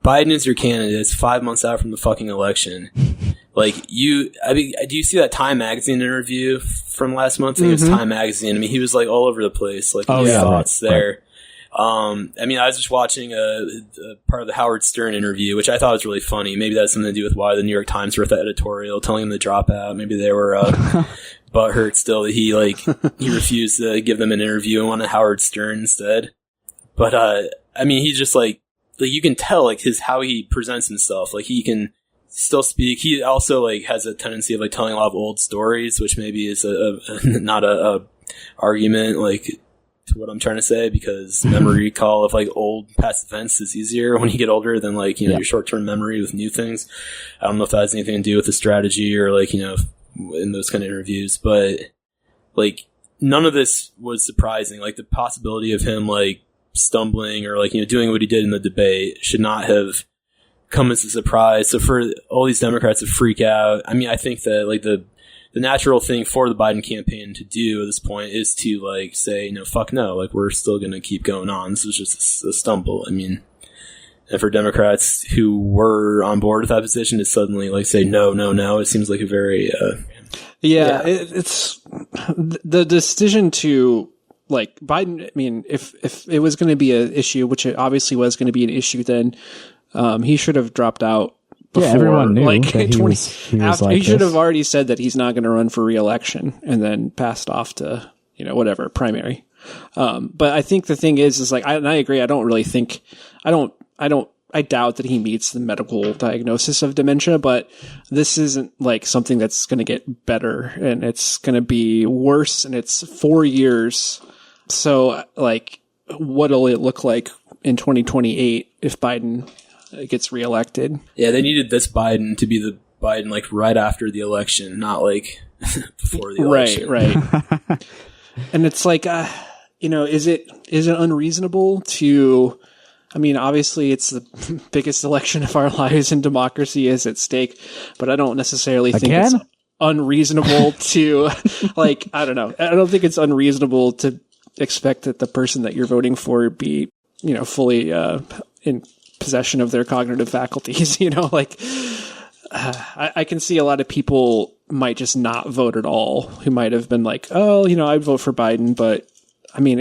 Biden is your candidate. It's 5 months out from the fucking election. Like, do you see that Time Magazine interview from last month? I think it was Time Magazine. I mean, he was like all over the place. Like, his thoughts there. Right. I mean, I was just watching a part of the Howard Stern interview, which I thought was really funny. Maybe that has something to do with why the New York Times wrote that editorial telling him to drop out. Maybe they were butthurt still that he refused to give them an interview and wanted Howard Stern instead. But I mean, he's just like you can tell like how he presents himself. Like, he can still speak. He also like has a tendency of like telling a lot of old stories, which maybe is not a argument like to what I'm trying to say, because memory recall of like old past events is easier when you get older than like, your short-term memory with new things. I don't know if that has anything to do with the strategy or like, in those kind of interviews, but like none of this was surprising. Like, the possibility of him like stumbling or like, doing what he did in the debate should not have come as a surprise. So for all these Democrats to freak out, I mean, I think that like the natural thing for the Biden campaign to do at this point is to like say, fuck no, like we're still going to keep going on. This was just a stumble. I mean, and for Democrats who were on board with that position to suddenly like say no, it seems like a very it's the decision to like Biden. I mean, if it was going to be an issue, which it obviously was going to be an issue, then he should have dropped out. Before, everyone knew like, that he was like he should this. have already said that he's not going to run for re-election and then passed off to, whatever, primary. But I think the thing is like, I agree. I don't really think, I doubt that he meets the medical diagnosis of dementia, but this isn't like something that's going to get better, and it's going to be worse, and it's 4 years. So like, what'll it look like in 2028 if Biden gets reelected? Yeah, they needed this Biden to be the Biden like right after the election, not like before the election. Right. And it's like, is it unreasonable to? I mean, obviously, it's the biggest election of our lives, and democracy is at stake. But I don't necessarily think it's unreasonable to, like, I don't know. I don't think it's unreasonable to expect that the person that you're voting for be, fully in possession of their cognitive faculties, I can see a lot of people might just not vote at all, who might have been like, oh, I'd vote for Biden, but I mean,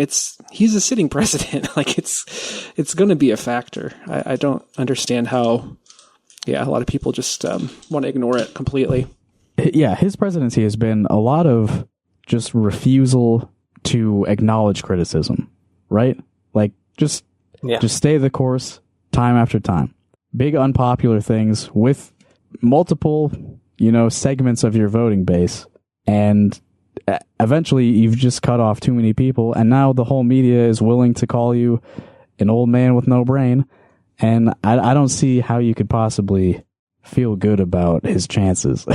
he's a sitting president. Like, it's going to be a factor. I don't understand how, a lot of people just want to ignore it completely. Yeah, his presidency has been a lot of just refusal to acknowledge criticism, right? Like, just stay the course. Time after time. Big unpopular things with multiple, segments of your voting base. And eventually you've just cut off too many people. And now the whole media is willing to call you an old man with no brain. And I don't see how you could possibly feel good about his chances.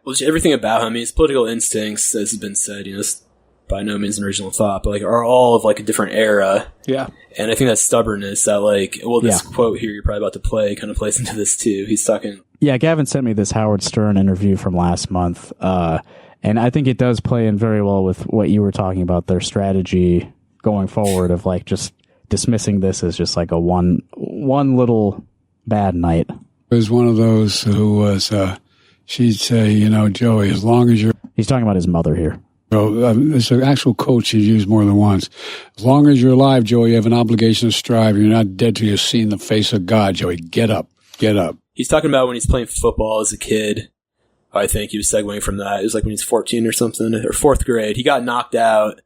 Well, everything about him, his political instincts, as has been said, it's by no means an original thought, but like are all of like a different era. Yeah. And I think that stubbornness that like, this quote here you're probably about to play kind of plays into this too. He's talking. Yeah, Gavin sent me this Howard Stern interview from last month. And I think it does play in very well with what you were talking about, their strategy going forward of like just dismissing this as just like a one little bad night. It was one of those who was, she'd say, Joey, as long as you're... He's talking about his mother here. So it's an actual quote she's used more than once. As long as you're alive, Joey, you have an obligation to strive. You're not dead till you've seen the face of God, Joey. Get up. Get up. He's talking about when he's playing football as a kid. I think he was segueing from that. It was like when he's 14 or something, or fourth grade. He got knocked out,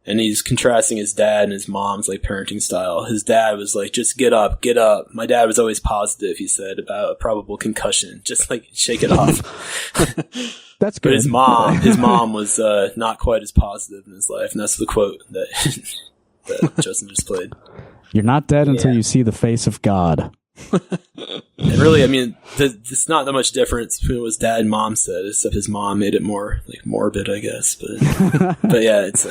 and he's contrasting his dad and his mom's like parenting style. His dad was like, just get up, get up. My dad was always positive, he said, about a probable concussion. Just like shake it off. That's good. But his mom was not quite as positive in his life, and that's the quote that Justin just played. You're not dead until you see the face of God. And really, I mean, it's not that much difference between what his dad and mom said, except his mom made it more like morbid, I guess. But yeah, it's.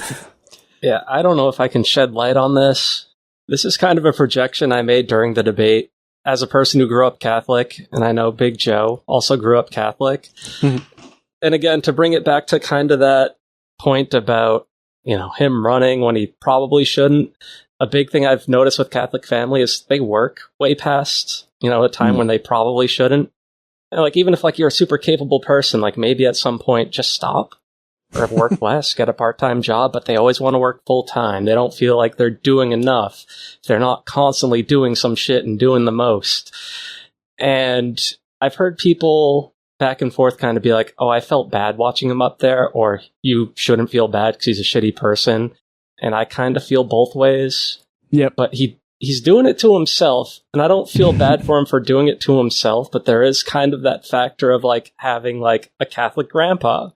Yeah, I don't know if I can shed light on this. This is kind of a projection I made during the debate. As a person who grew up Catholic, and I know Big Joe also grew up Catholic. And again, to bring it back to kind of that point about, him running when he probably shouldn't, a big thing I've noticed with Catholic family is they work way past, a time when they probably shouldn't. And like, even if like you're a super capable person, like maybe at some point just stop or work less, get a part-time job, but they always want to work full-time. They don't feel like they're doing enough. They're not constantly doing some shit and doing the most. And I've heard people back and forth kind of be like, oh, I felt bad watching him up there, or you shouldn't feel bad because he's a shitty person. And I kind of feel both ways. Yep. But he's doing it to himself, and I don't feel bad for him for doing it to himself, but there is kind of that factor of like having like a Catholic grandpa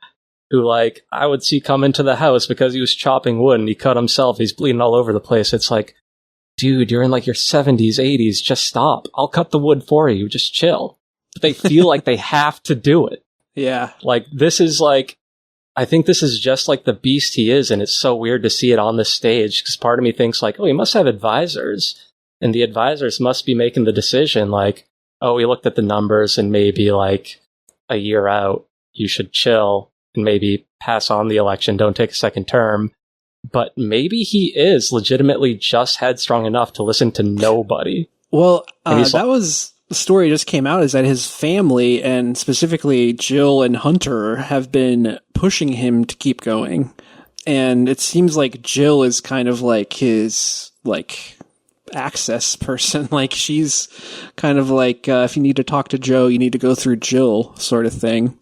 who like I would see come into the house because he was chopping wood and he cut himself. He's bleeding all over the place. It's like, dude, you're in like your 70s, 80s. Just stop. I'll cut the wood for you. Just chill. But they feel like they have to do it. Yeah. Like this is like, I think this is just like the beast he is. And it's so weird to see it on the stage because part of me thinks like, oh, he must have advisors, and the advisors must be making the decision. Like, oh, we looked at the numbers and maybe like a year out, you should chill and maybe pass on the election. Don't take a second term. But maybe he is legitimately just headstrong enough to listen to nobody. Well, that was the story just came out, is that his family, and specifically Jill and Hunter, have been pushing him to keep going. And it seems like Jill is kind of like his, like, access person. Like, she's kind of like, if you need to talk to Joe, you need to go through Jill sort of thing.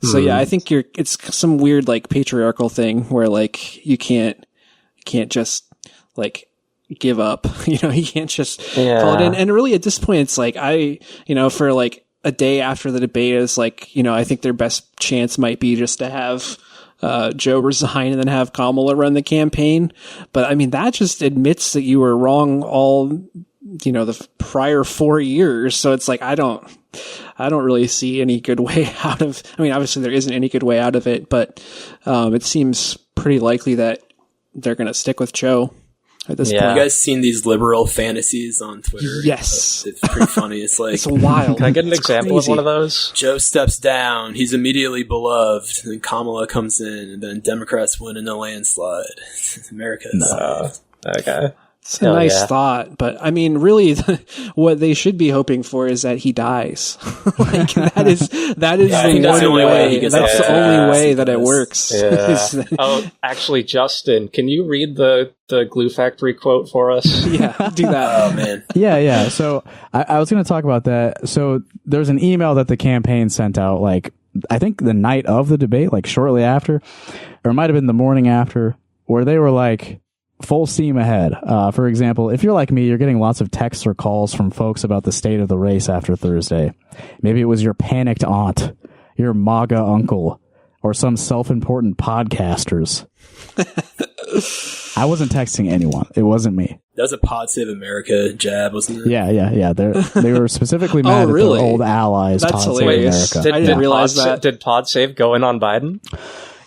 So yeah, I think it's some weird like patriarchal thing where like you can't just like give up, you can't just call it in. And really at this point, it's like for like a day after the debate is like, I think their best chance might be just to have Joe resign and then have Kamala run the campaign. But I mean, that just admits that you were wrong all, the prior 4 years. So it's like, I don't really see any good way out of, obviously there isn't any good way out of it, but it seems pretty likely that they're going to stick with Joe at this point. You guys seen these liberal fantasies on Twitter? Yes. It's pretty funny. It's like, it's wild. Can I get an example of one of those? Joe steps down. He's immediately beloved. And then Kamala comes in, and then Democrats win in a landslide. America is saved. Okay. It's a nice thought, but I mean, really, what they should be hoping for is that he dies. Like that is the only way. That's the only way that it works. Yeah. Oh, actually, Justin, can you read the Glue Factory quote for us? Yeah, do that. Oh man. Yeah. So I was going to talk about that. So there's an email that the campaign sent out, like I think the night of the debate, like shortly after, or it might have been the morning after, where they were like, full steam ahead. For example, if you're like me, you're getting lots of texts or calls from folks about the state of the race after Thursday. Maybe it was your panicked aunt, your MAGA uncle, or some self-important podcasters. I wasn't texting anyone. It wasn't me. That was a Pod Save America jab, wasn't it? Yeah. They were specifically mad at their old allies. That's Pod hilarious. Save America. I didn't realize that. Did Pod Save go in on Biden?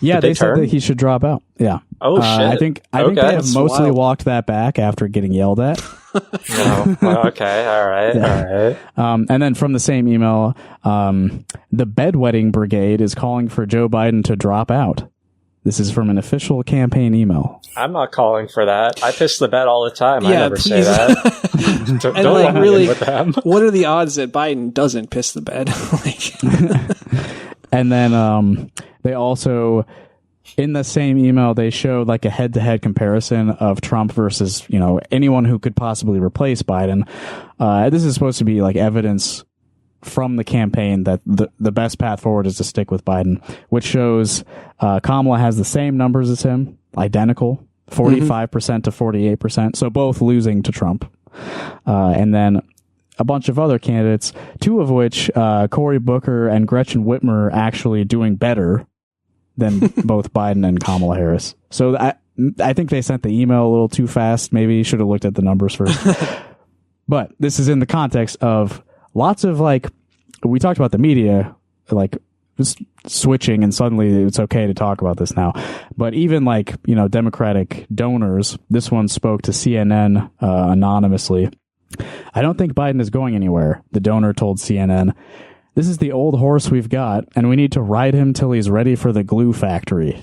Yeah, they said that he should drop out. Yeah. Oh shit! I think they have mostly walked that back after getting yelled at. Okay. All right. And then from the same email, the bedwetting brigade is calling for Joe Biden to drop out. This is from an official campaign email. I'm not calling for that. I piss the bed all the time. Yeah, I never say that. And like, really, what are the odds that Biden doesn't piss the bed? And then they also, in the same email, they showed like a head-to-head comparison of Trump versus, anyone who could possibly replace Biden. This is supposed to be like evidence from the campaign that the best path forward is to stick with Biden, which shows Kamala has the same numbers as him, identical, 45% to 48%. So both losing to Trump. And then a bunch of other candidates, two of which, Cory Booker and Gretchen Whitmer, actually doing better than both Biden and Kamala Harris. So I think they sent the email a little too fast. Maybe you should have looked at the numbers first. But this is in the context of lots of we talked about the media, just switching and suddenly it's okay to talk about this now. But even Democratic donors, this one spoke to CNN anonymously. I don't think Biden is going anywhere, the donor told CNN. This is the old horse we've got, and we need to ride him till he's ready for the glue factory.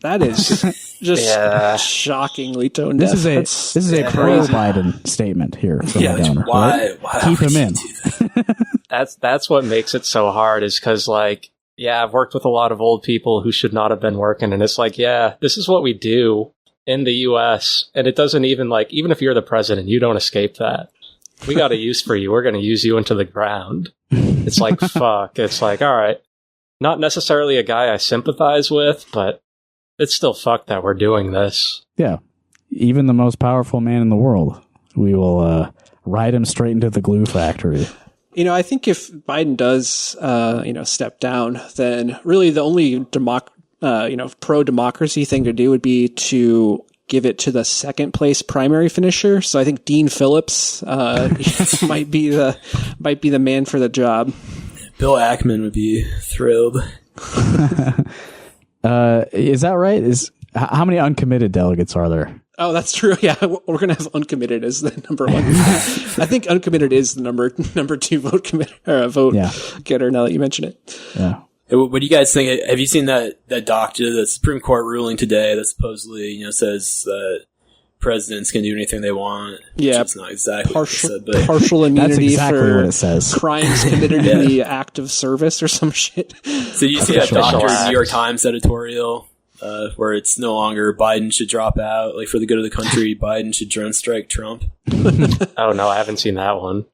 That is just shockingly tone deaf. This is a pro-Biden statement here from the donor. Why keep him in? That's what makes it so hard, is because I've worked with a lot of old people who should not have been working, and it's this is what we do in the U.S., and it doesn't even even if you're the president, you don't escape that. We got a use for you. We're going to use you into the ground. It's fuck. It's all right. Not necessarily a guy I sympathize with, but it's still fucked that we're doing this. Yeah. Even the most powerful man in the world, we will ride him straight into the glue factory. I think if Biden does, step down, then really the only pro-democracy thing to do would be to give it to the second place primary finisher. So I think Dean Phillips might be the man for the job. Bill Ackman would be thrilled. Is that right? How many uncommitted delegates are there? Oh, that's true. Yeah, we're going to have uncommitted as the number one. I think uncommitted is the number two vote getter. Now that you mention it. Yeah. What do you guys think? Have you seen that doctrine, the Supreme Court ruling today that supposedly, says that presidents can do anything they want? Yeah. It's not exactly partial, what it said, but partial immunity that's exactly for what it says. Crimes committed in the act of service or some shit. So you see that Dr. New York Times editorial where it's no longer Biden should drop out, for the good of the country, Biden should drone strike Trump? Oh, no, I haven't seen that one.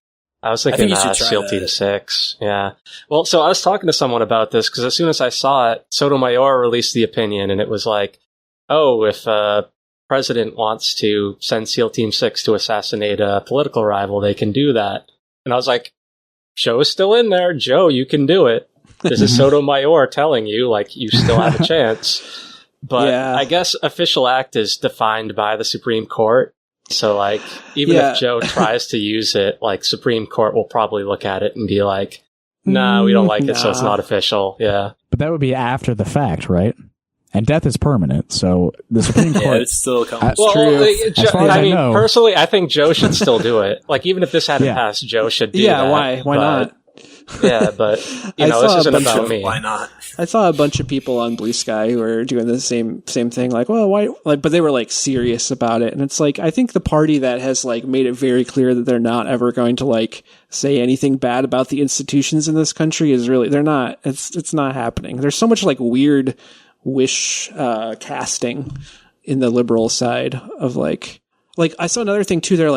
I was thinking SEAL Team 6. Yeah. Well, so I was talking to someone about this because as soon as I saw it, Sotomayor released the opinion, and it was if a president wants to send SEAL Team 6 to assassinate a political rival, they can do that. And I was like, Joe's still in there. Joe, you can do it. This is Sotomayor telling you, you still have a chance. But I guess official act is defined by the Supreme Court. So, even if Joe tries to use it, Supreme Court will probably look at it and be nah, we don't like it, so it's not official. Yeah. But that would be after the fact, right? And death is permanent, so the Supreme Court... it's still coming. That's true. Personally, I think Joe should still do it. Even if this hadn't passed, Joe should do that. Yeah, why not? Yeah, but, this isn't about me. Why not? I saw a bunch of people on Blue Sky who were doing the same thing, why, but they were serious about it. And it's I think the party that has made it very clear that they're not ever going to say anything bad about the institutions in this country is really, they're not, it's not happening. There's so much weird wish, casting in the liberal side of I saw another thing too. They're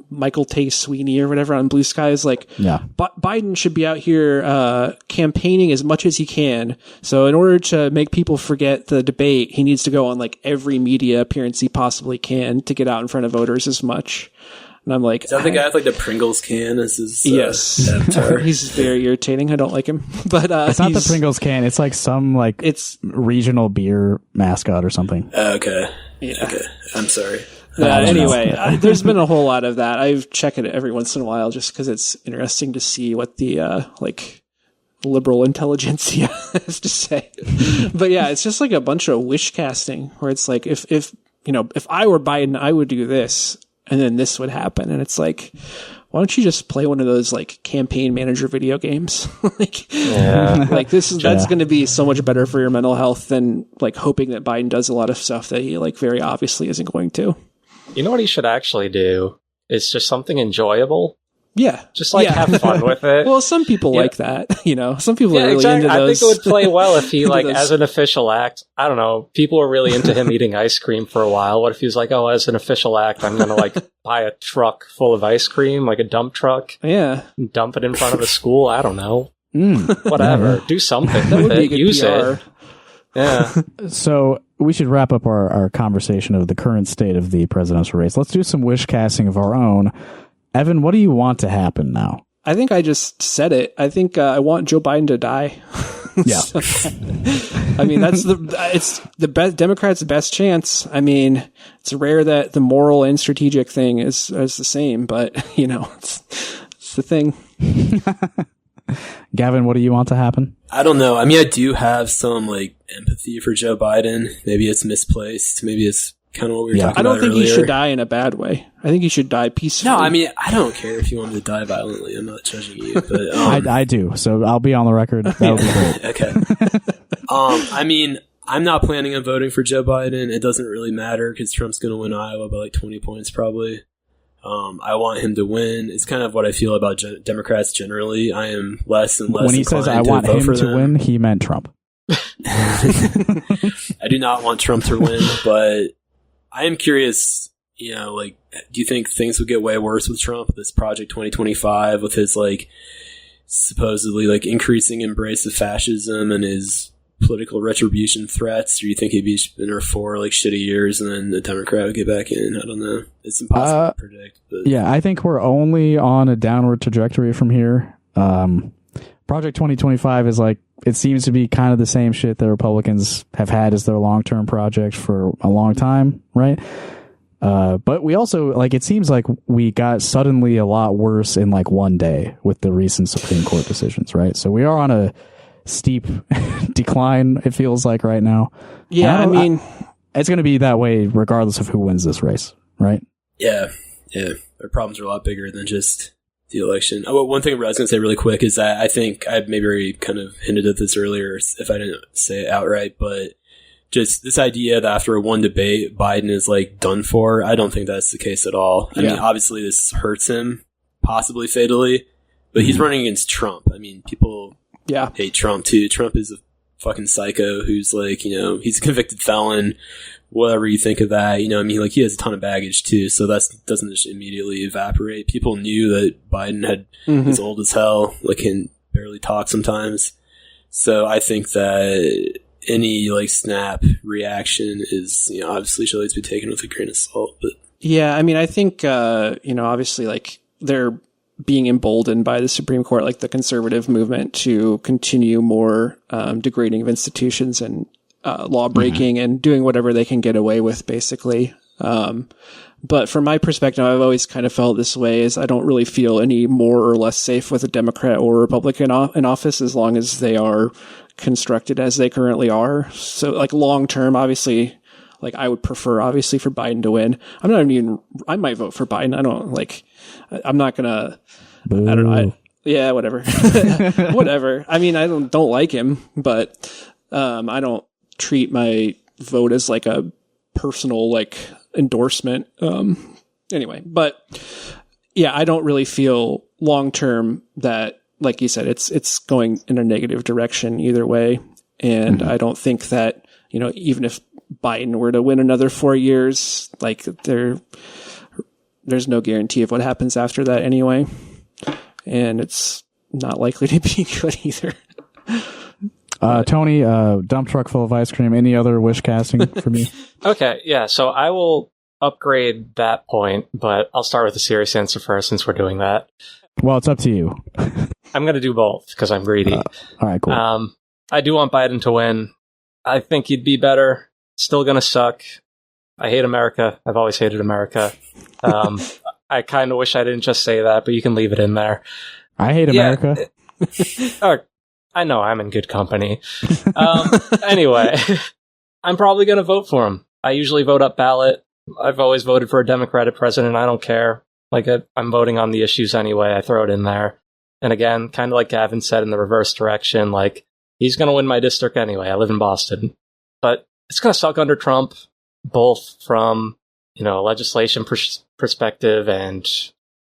Michael Tay Sweeney or whatever on Blue Sky is Biden should be out here campaigning as much as he can. So in order to make people forget the debate, he needs to go on every media appearance he possibly can to get out in front of voters as much. And I'm is that the guy with the Pringles can as his yes avatar? He's very irritating. I don't like him. But it's not the Pringles can. It's some it's regional beer mascot or something. Okay. Yeah. Okay. I'm sorry. Anyway, there's been a whole lot of that. I check it every once in a while just because it's interesting to see what the liberal intelligentsia has to say. But yeah, it's just a bunch of wish casting where it's if I were Biden, I would do this, and then this would happen, and it's why don't you just play one of those campaign manager video games? That's going to be so much better for your mental health than hoping that Biden does a lot of stuff that he very obviously isn't going to. You know what he should actually do? It's just something enjoyable. Yeah. Just have fun with it. Well, some people like that, some people are really into those. I think it would play well if he as an official act, I don't know, people were really into him eating ice cream for a while. What if he was as an official act, I'm going to buy a truck full of ice cream, a dump truck. Yeah. And dump it in front of the school. I don't know. Whatever. Do something that with would be it. good Use PR. it. Yeah. So we should wrap up our conversation of the current state of the presidential race. Let's do some wish casting of our own. Evan, what do you want to happen now? I think I just said it. I think I want Joe Biden to die. Yeah. I mean, it's the best Democrats' best chance. I mean, it's rare that the moral and strategic thing is the same, but it's the thing. Gavin, what do you want to happen? I don't know. I mean, I do have some empathy for Joe Biden. Maybe it's misplaced. Maybe it's kind of what we were talking about. I don't think earlier. he should die in a bad way. I think he should die peacefully. No, I mean, I don't care if you want him to die violently. I'm not judging you, but I do. So I'll be on the record. That would be great. Okay. I mean, I'm not planning on voting for Joe Biden. It doesn't really matter because Trump's going to win Iowa by 20 points probably. I want him to win. It's kind of what I feel about Democrats generally. I am less and less. When he says I want him to win, he meant Trump. I do not want Trump to win, but I am curious, do you think things would get way worse with Trump, this Project 2025, with his, supposedly, increasing embrace of fascism and his political retribution threats? Or do you think he'd be in there for, shitty years and then the Democrat would get back in? I don't know. It's impossible to predict. But. Yeah, I think we're only on a downward trajectory from here. Project 2025 is it seems to be kind of the same shit that Republicans have had as their long-term project for a long time, right? But we also, it seems like we got suddenly a lot worse in one day with the recent Supreme Court decisions, right? So we are on a steep decline, it feels like right now. Yeah, I mean, it's going to be that way regardless of who wins this race, right? Yeah. Our problems are a lot bigger than just the election. Oh, one thing I was going to say really quick is that I think I maybe already kind of hinted at this earlier if I didn't say it outright, but just this idea that after one debate, Biden is done for. I don't think that's the case at all. I mean, obviously this hurts him, possibly fatally, but he's running against Trump. I mean, people hate Trump too. Trump is a fucking psycho who's he's a convicted felon. Whatever you think of that, he has a ton of baggage too, so that doesn't just immediately evaporate. People knew that Biden is old as hell, can barely talk sometimes. So I think that any snap reaction is, obviously should always be taken with a grain of salt. But yeah, I mean, I think obviously they're being emboldened by the Supreme Court, the conservative movement, to continue more degrading of institutions and law breaking and doing whatever they can get away with, basically. But from my perspective, I've always kind of felt this way: is I don't really feel any more or less safe with a Democrat or Republican in office as long as they are constructed as they currently are. So, long term, obviously, I would prefer obviously for Biden to win. I might vote for Biden. I'm not gonna. Boo. I don't know. Yeah, whatever. Whatever. I mean, I don't like him, but I don't treat my vote as a personal endorsement. Anyway, but yeah, I don't really feel long term that, like you said, it's going in a negative direction either way. And I don't think that, even if Biden were to win another 4 years, there's no guarantee of what happens after that anyway. And it's not likely to be good either. Tony, dump truck full of ice cream. Any other wish casting from you? Okay, yeah, so I will upgrade that point, but I'll start with a serious answer first since we're doing that. Well, it's up to you. I'm going to do both because I'm greedy. All right, cool. I do want Biden to win. I think he'd be better. Still going to suck. I hate America. I've always hated America. I kind of wish I didn't just say that, but you can leave it in there. I hate America. I know, I'm in good company. Anyway, I'm probably going to vote for him. I usually vote up ballot. I've always voted for a Democratic president. I don't care. I'm voting on the issues anyway. I throw it in there. And again, kind of like Gavin said, in the reverse direction, he's going to win my district anyway. I live in Boston. But it's going to suck under Trump, both from, a legislation perspective and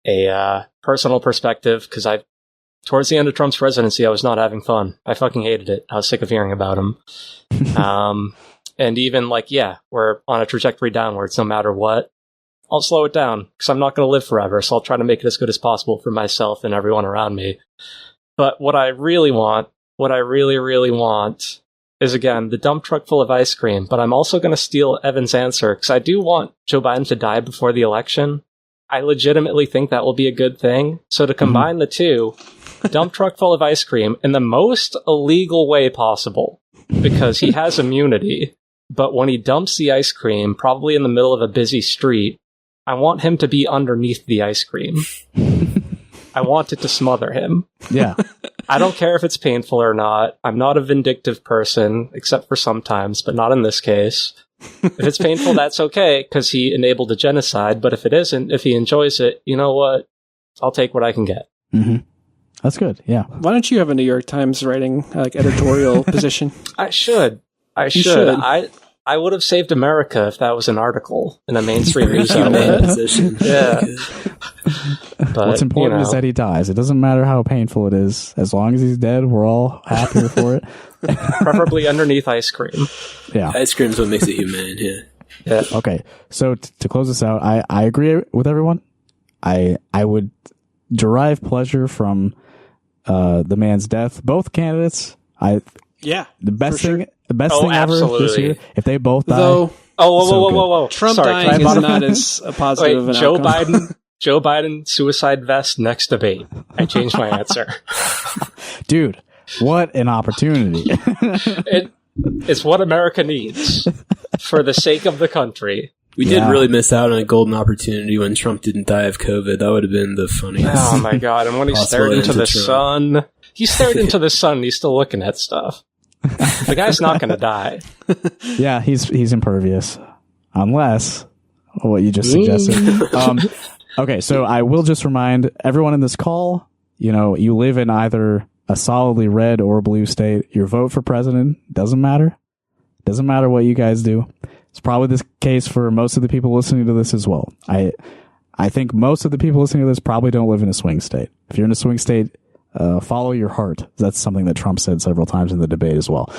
a personal perspective, because towards the end of Trump's presidency, I was not having fun. I fucking hated it. I was sick of hearing about him. And even we're on a trajectory downwards no matter what. I'll slow it down because I'm not going to live forever. So I'll try to make it as good as possible for myself and everyone around me. But what I really want, what I really, really want is, again, the dump truck full of ice cream. But I'm also going to steal Evan's answer because I do want Joe Biden to die before the election. I legitimately think that will be a good thing. So to combine the two, dump truck full of ice cream in the most illegal way possible because he has immunity. But when he dumps the ice cream, probably in the middle of a busy street, I want him to be underneath the ice cream. I want it to smother him. Yeah. I don't care if it's painful or not. I'm not a vindictive person, except for sometimes, but not in this case. If it's painful, that's okay, because he enabled a genocide. But if it isn't, if he enjoys it, you know what? I'll take what I can get. Mm-hmm. That's good, yeah. Why don't you have a New York Times writing editorial position? I should. I would have saved America if that was an article in a mainstream news outlet. Position. Yeah. But, what's important is that he dies. It doesn't matter how painful it is. As long as he's dead, we're all happier for it. Preferably underneath ice cream. Yeah. Ice cream's what makes it humane, Yeah. Okay, so to close this out, I agree with everyone. I would derive pleasure from the man's death. Both candidates, the best thing ever this year. If they both die, whoa! Trump Sorry, dying is not as a positive an outcome. Joe Biden suicide vest next debate. I changed my answer. Dude, what an opportunity! It's what America needs for the sake of the country. We did really miss out on a golden opportunity when Trump didn't die of COVID. That would have been the funniest. Oh my God. And when he stared into the sun, he stared into the sun and he's still looking at stuff. The guy's not going to die. Yeah, he's impervious. Unless what you just suggested. Okay, so I will just remind everyone in this call, you live in either a solidly red or blue state. Your vote for president doesn't matter. Doesn't matter what you guys do. It's probably the case for most of the people listening to this as well. I think most of the people listening to this probably don't live in a swing state. If you're in a swing state, follow your heart. That's something that Trump said several times in the debate as well.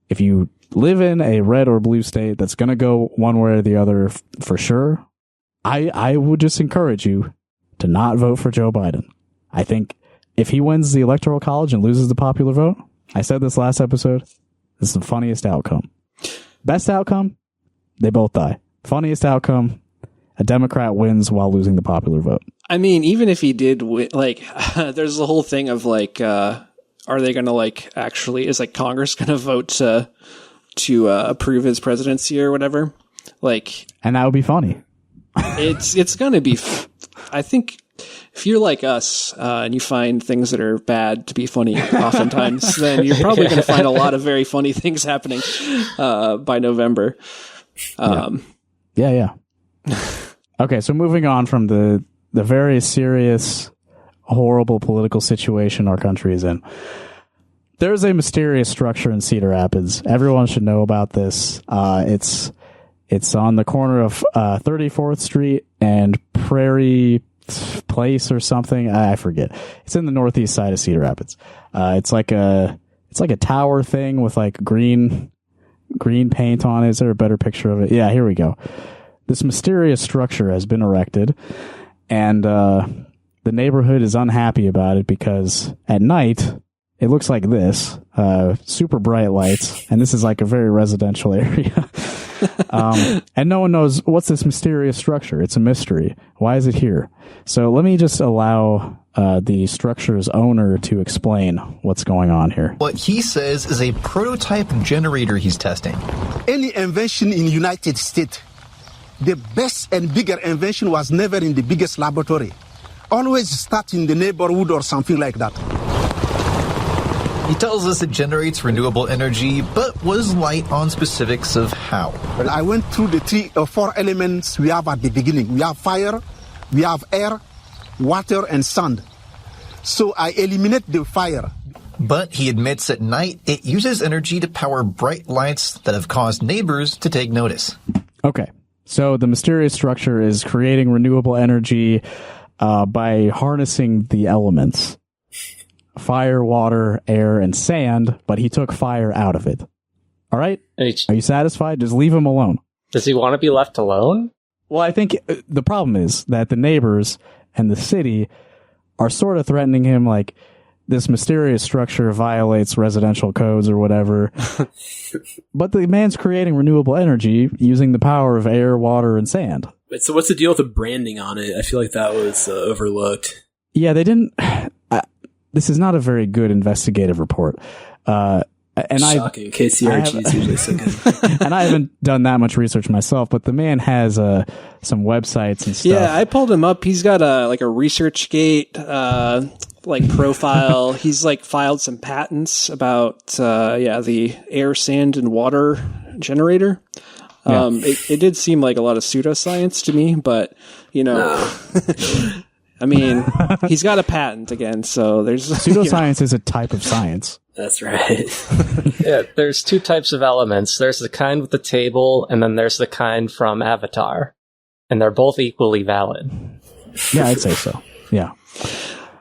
If you live in a red or blue state that's going to go one way or the other for sure, I would just encourage you to not vote for Joe Biden. I think if he wins the Electoral College and loses the popular vote, I said this last episode, this is the funniest outcome. Best outcome, they both die. Funniest outcome, a Democrat wins while losing the popular vote. I mean, even if he did win, there's the whole thing of are they going to actually, is Congress going to vote to approve his presidency or whatever? And that would be funny. It's going to be, I think if you're like us, and you find things that are bad to be funny oftentimes, then you're probably going to find a lot of very funny things happening, by November. Yeah. Okay, so moving on from the very serious, horrible political situation our country is in. There's a mysterious structure in Cedar Rapids. Everyone should know about this. It's on the corner of 34th Street and Prairie Place or something. I forget. It's in the northeast side of Cedar Rapids. It's like a tower thing with green paint on it. Is there a better picture of it? Yeah, here we go. This mysterious structure has been erected, and the neighborhood is unhappy about it because at night it looks like this, super bright lights, and this is a very residential area. And no one knows what's this mysterious structure. It's a mystery. Why is it here? So let me just allow the structure's owner to explain what's going on here. What he says is a prototype generator he's testing. Any invention in the United States, the best and bigger invention was never in the biggest laboratory. Always start in the neighborhood or something like that. He tells us it generates renewable energy, but was light on specifics of how. Well, I went through the 3 or 4 elements we have at the beginning. We have fire, we have air, water, and sand. So I eliminate the fire. But he admits at night it uses energy to power bright lights that have caused neighbors to take notice. Okay, so the mysterious structure is creating renewable energy by harnessing the elements. Fire, water, air, and sand, but he took fire out of it. All right? Are you satisfied? Just leave him alone. Does he want to be left alone? Well, I think the problem is that the neighbors and the city are sort of threatening him this mysterious structure violates residential codes or whatever. But the man's creating renewable energy using the power of air, water, and sand. Wait, so what's the deal with the branding on it? I feel like that was overlooked. Yeah, they didn't... this is not a very good investigative report. And shocking. KCRG is usually so good. And I haven't done that much research myself, but the man has some websites and stuff. Yeah, I pulled him up. He's got a ResearchGate profile. He's filed some patents about the air, sand, and water generator. It did seem like a lot of pseudoscience to me, but I mean, he's got a patent again, so there's pseudoscience is a type of science. That's right. Yeah, there's two types of elements. There's the kind with the table, and then there's the kind from Avatar. And they're both equally valid. Yeah, I'd say so. Yeah.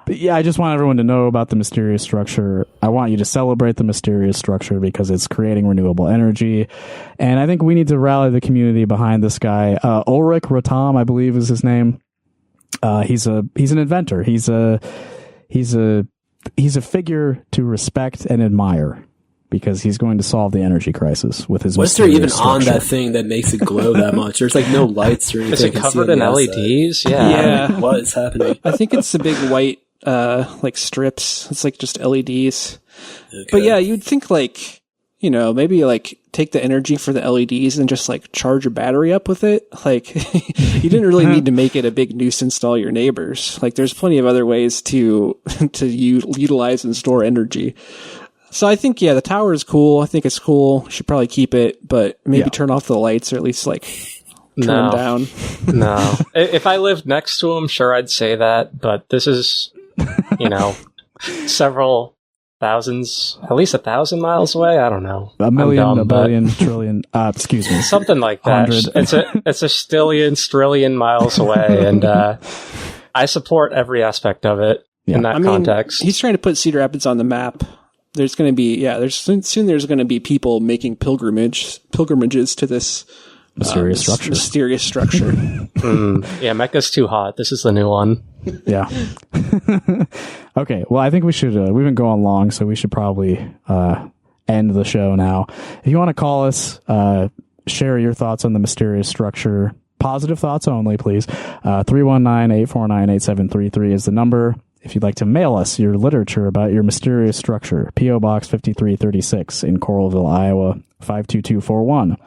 But yeah, I just want everyone to know about the mysterious structure. I want you to celebrate the mysterious structure because it's creating renewable energy. And I think we need to rally the community behind this guy. Ulrich Rotam, I believe is his name. He's an inventor. He's a figure to respect and admire because he's going to solve the energy crisis with his. What's there even structure. on that thing that makes it glow that much? There's no lights or anything. Is it covered in LEDs? Yeah. What is happening? I think it's the big white strips. It's just LEDs. Okay. But yeah, you'd think maybe take the energy for the LEDs and just charge your battery up with it. You didn't really need to make it a big nuisance to all your neighbors. There's plenty of other ways to utilize and store energy. So I think, the tower is cool. I think it's cool. Should probably keep it, but maybe turn off the lights or at least turn them down. No. If I lived next to him, sure, I'd say that, but this is, several thousands, at least 1,000 miles away. I don't know. A million, a billion, trillion. Excuse me. Something like that. 100. It's a strillion miles away, and I support every aspect of it in that context. He's trying to put Cedar Rapids on the map. There's going to be there's going to be people making pilgrimages to this mysterious structure. Yeah, Mecca's too hot. This is the new one. Yeah. Okay. Well, I think we should. We've been going long, so we should probably end the show now. If you want to call us, share your thoughts on the mysterious structure. Positive thoughts only, please. 319-849-8733 is the number. If you'd like to mail us your literature about your mysterious structure, P.O. Box 5336 in Coralville, Iowa, 52241.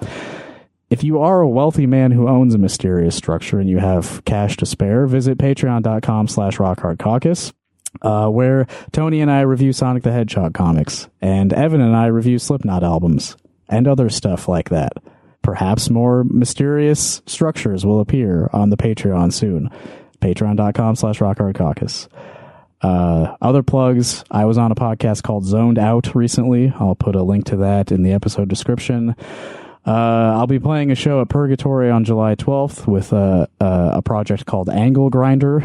If you are a wealthy man who owns a mysterious structure and you have cash to spare, visit patreon.com/rockhardcaucus, where Tony and I review Sonic the Hedgehog comics, and Evan and I review Slipknot albums, and other stuff like that. Perhaps more mysterious structures will appear on the Patreon soon. Patreon.com/rockhardcaucus. Other plugs. I was on a podcast called Zoned Out recently. I'll put a link to that in the episode description. I'll be playing a show at Purgatory on July 12th with a project called Angle Grinder.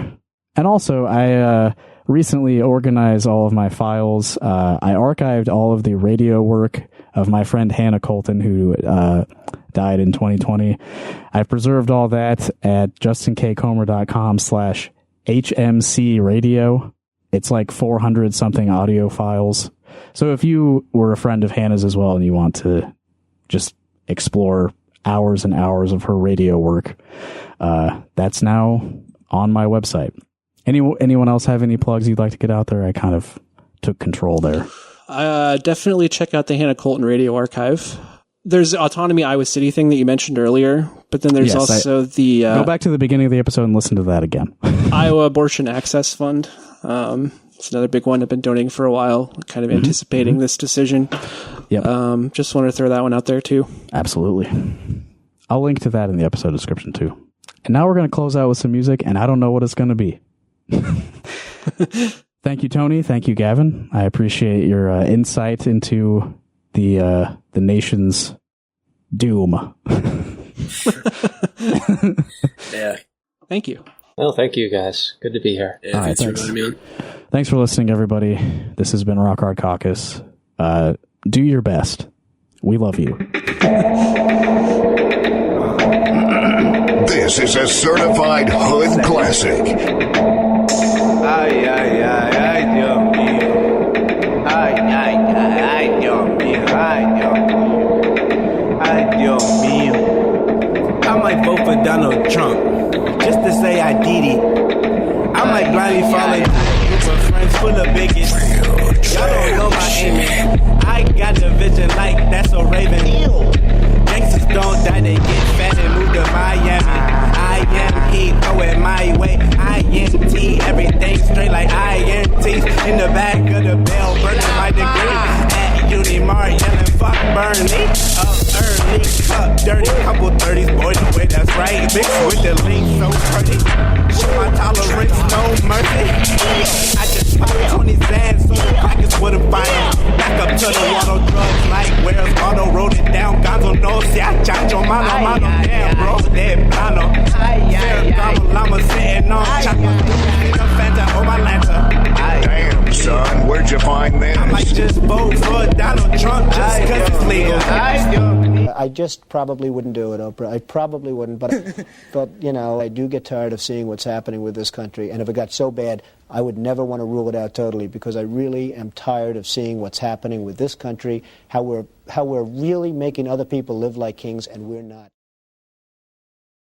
And also, I recently organized all of my files. I archived all of the radio work of my friend Hannah Colton, who died in 2020. I've preserved all that at justinkcomer.com/HMC radio. It's 400 something audio files. So if you were a friend of Hannah's as well and you want to just explore hours and hours of her radio work, that's now on my website. Anyone else have any plugs you'd like to get out there? I kind of took control there. Definitely check out the Hannah Colton Radio Archive. There's the Autonomy Iowa City thing that you mentioned earlier, but then there's also the... go back to the beginning of the episode and listen to that again. Iowa Abortion Access Fund. It's another big one I've been donating for a while, kind of anticipating this decision. Yep. Just wanted to throw that one out there too. Absolutely. I'll link to that in the episode description too. And now we're going to close out with some music, and I don't know what it's going to be. Thank you, Tony. Thank you, Gavin. I appreciate your insight into the nation's doom. Yeah. Thank you. Well, thank you, guys. Good to be here. Yeah, all right, thanks for inviting me on. Thanks for listening, everybody. This has been Rock Hard Caucus. Do your best. We love you. This is a certified hood classic. Ay, ay, ay, ay, Dios mío. Ay, ay, ay, ay, Dios mío. Ay, Dios mío. Ay, Dios mío. I might vote for Donald Trump just to say I did it. I might blindly follow a group of friends full of bigots. Y'all don't know my aiming. I got the vision like that's a raven. Gangsters don't die, they get fat and move to Miami. I am he, throw it my way. INT, everything straight like INTs. In the back of the bell, burning my degree. At Unimar, yelling fuck Bernie. Up early, cup dirty, couple 30s, boy, the way that's right. Mixed with the lean, so pretty. Show my tolerance, no mercy. I just popped 20 Zans, so the Caucus wouldn't find them. Back up to the water drugs, like where's Auto, wrote it down. Gonzo no, si I chancho, mano, damn, bro, de plano. Ferragamo, llama sitting on chocolate. In a Fanta, oh my Lanta. Damn, son, where'd you find this? I might just vote for Donald Trump just because it's legal. I just probably wouldn't do it, Oprah. I probably wouldn't, but you know, I do get tired of seeing what's happening with this country, and if it got so bad, I would never want to rule it out totally, because I really am tired of seeing what's happening with this country, how we're really making other people live like kings, and we're not.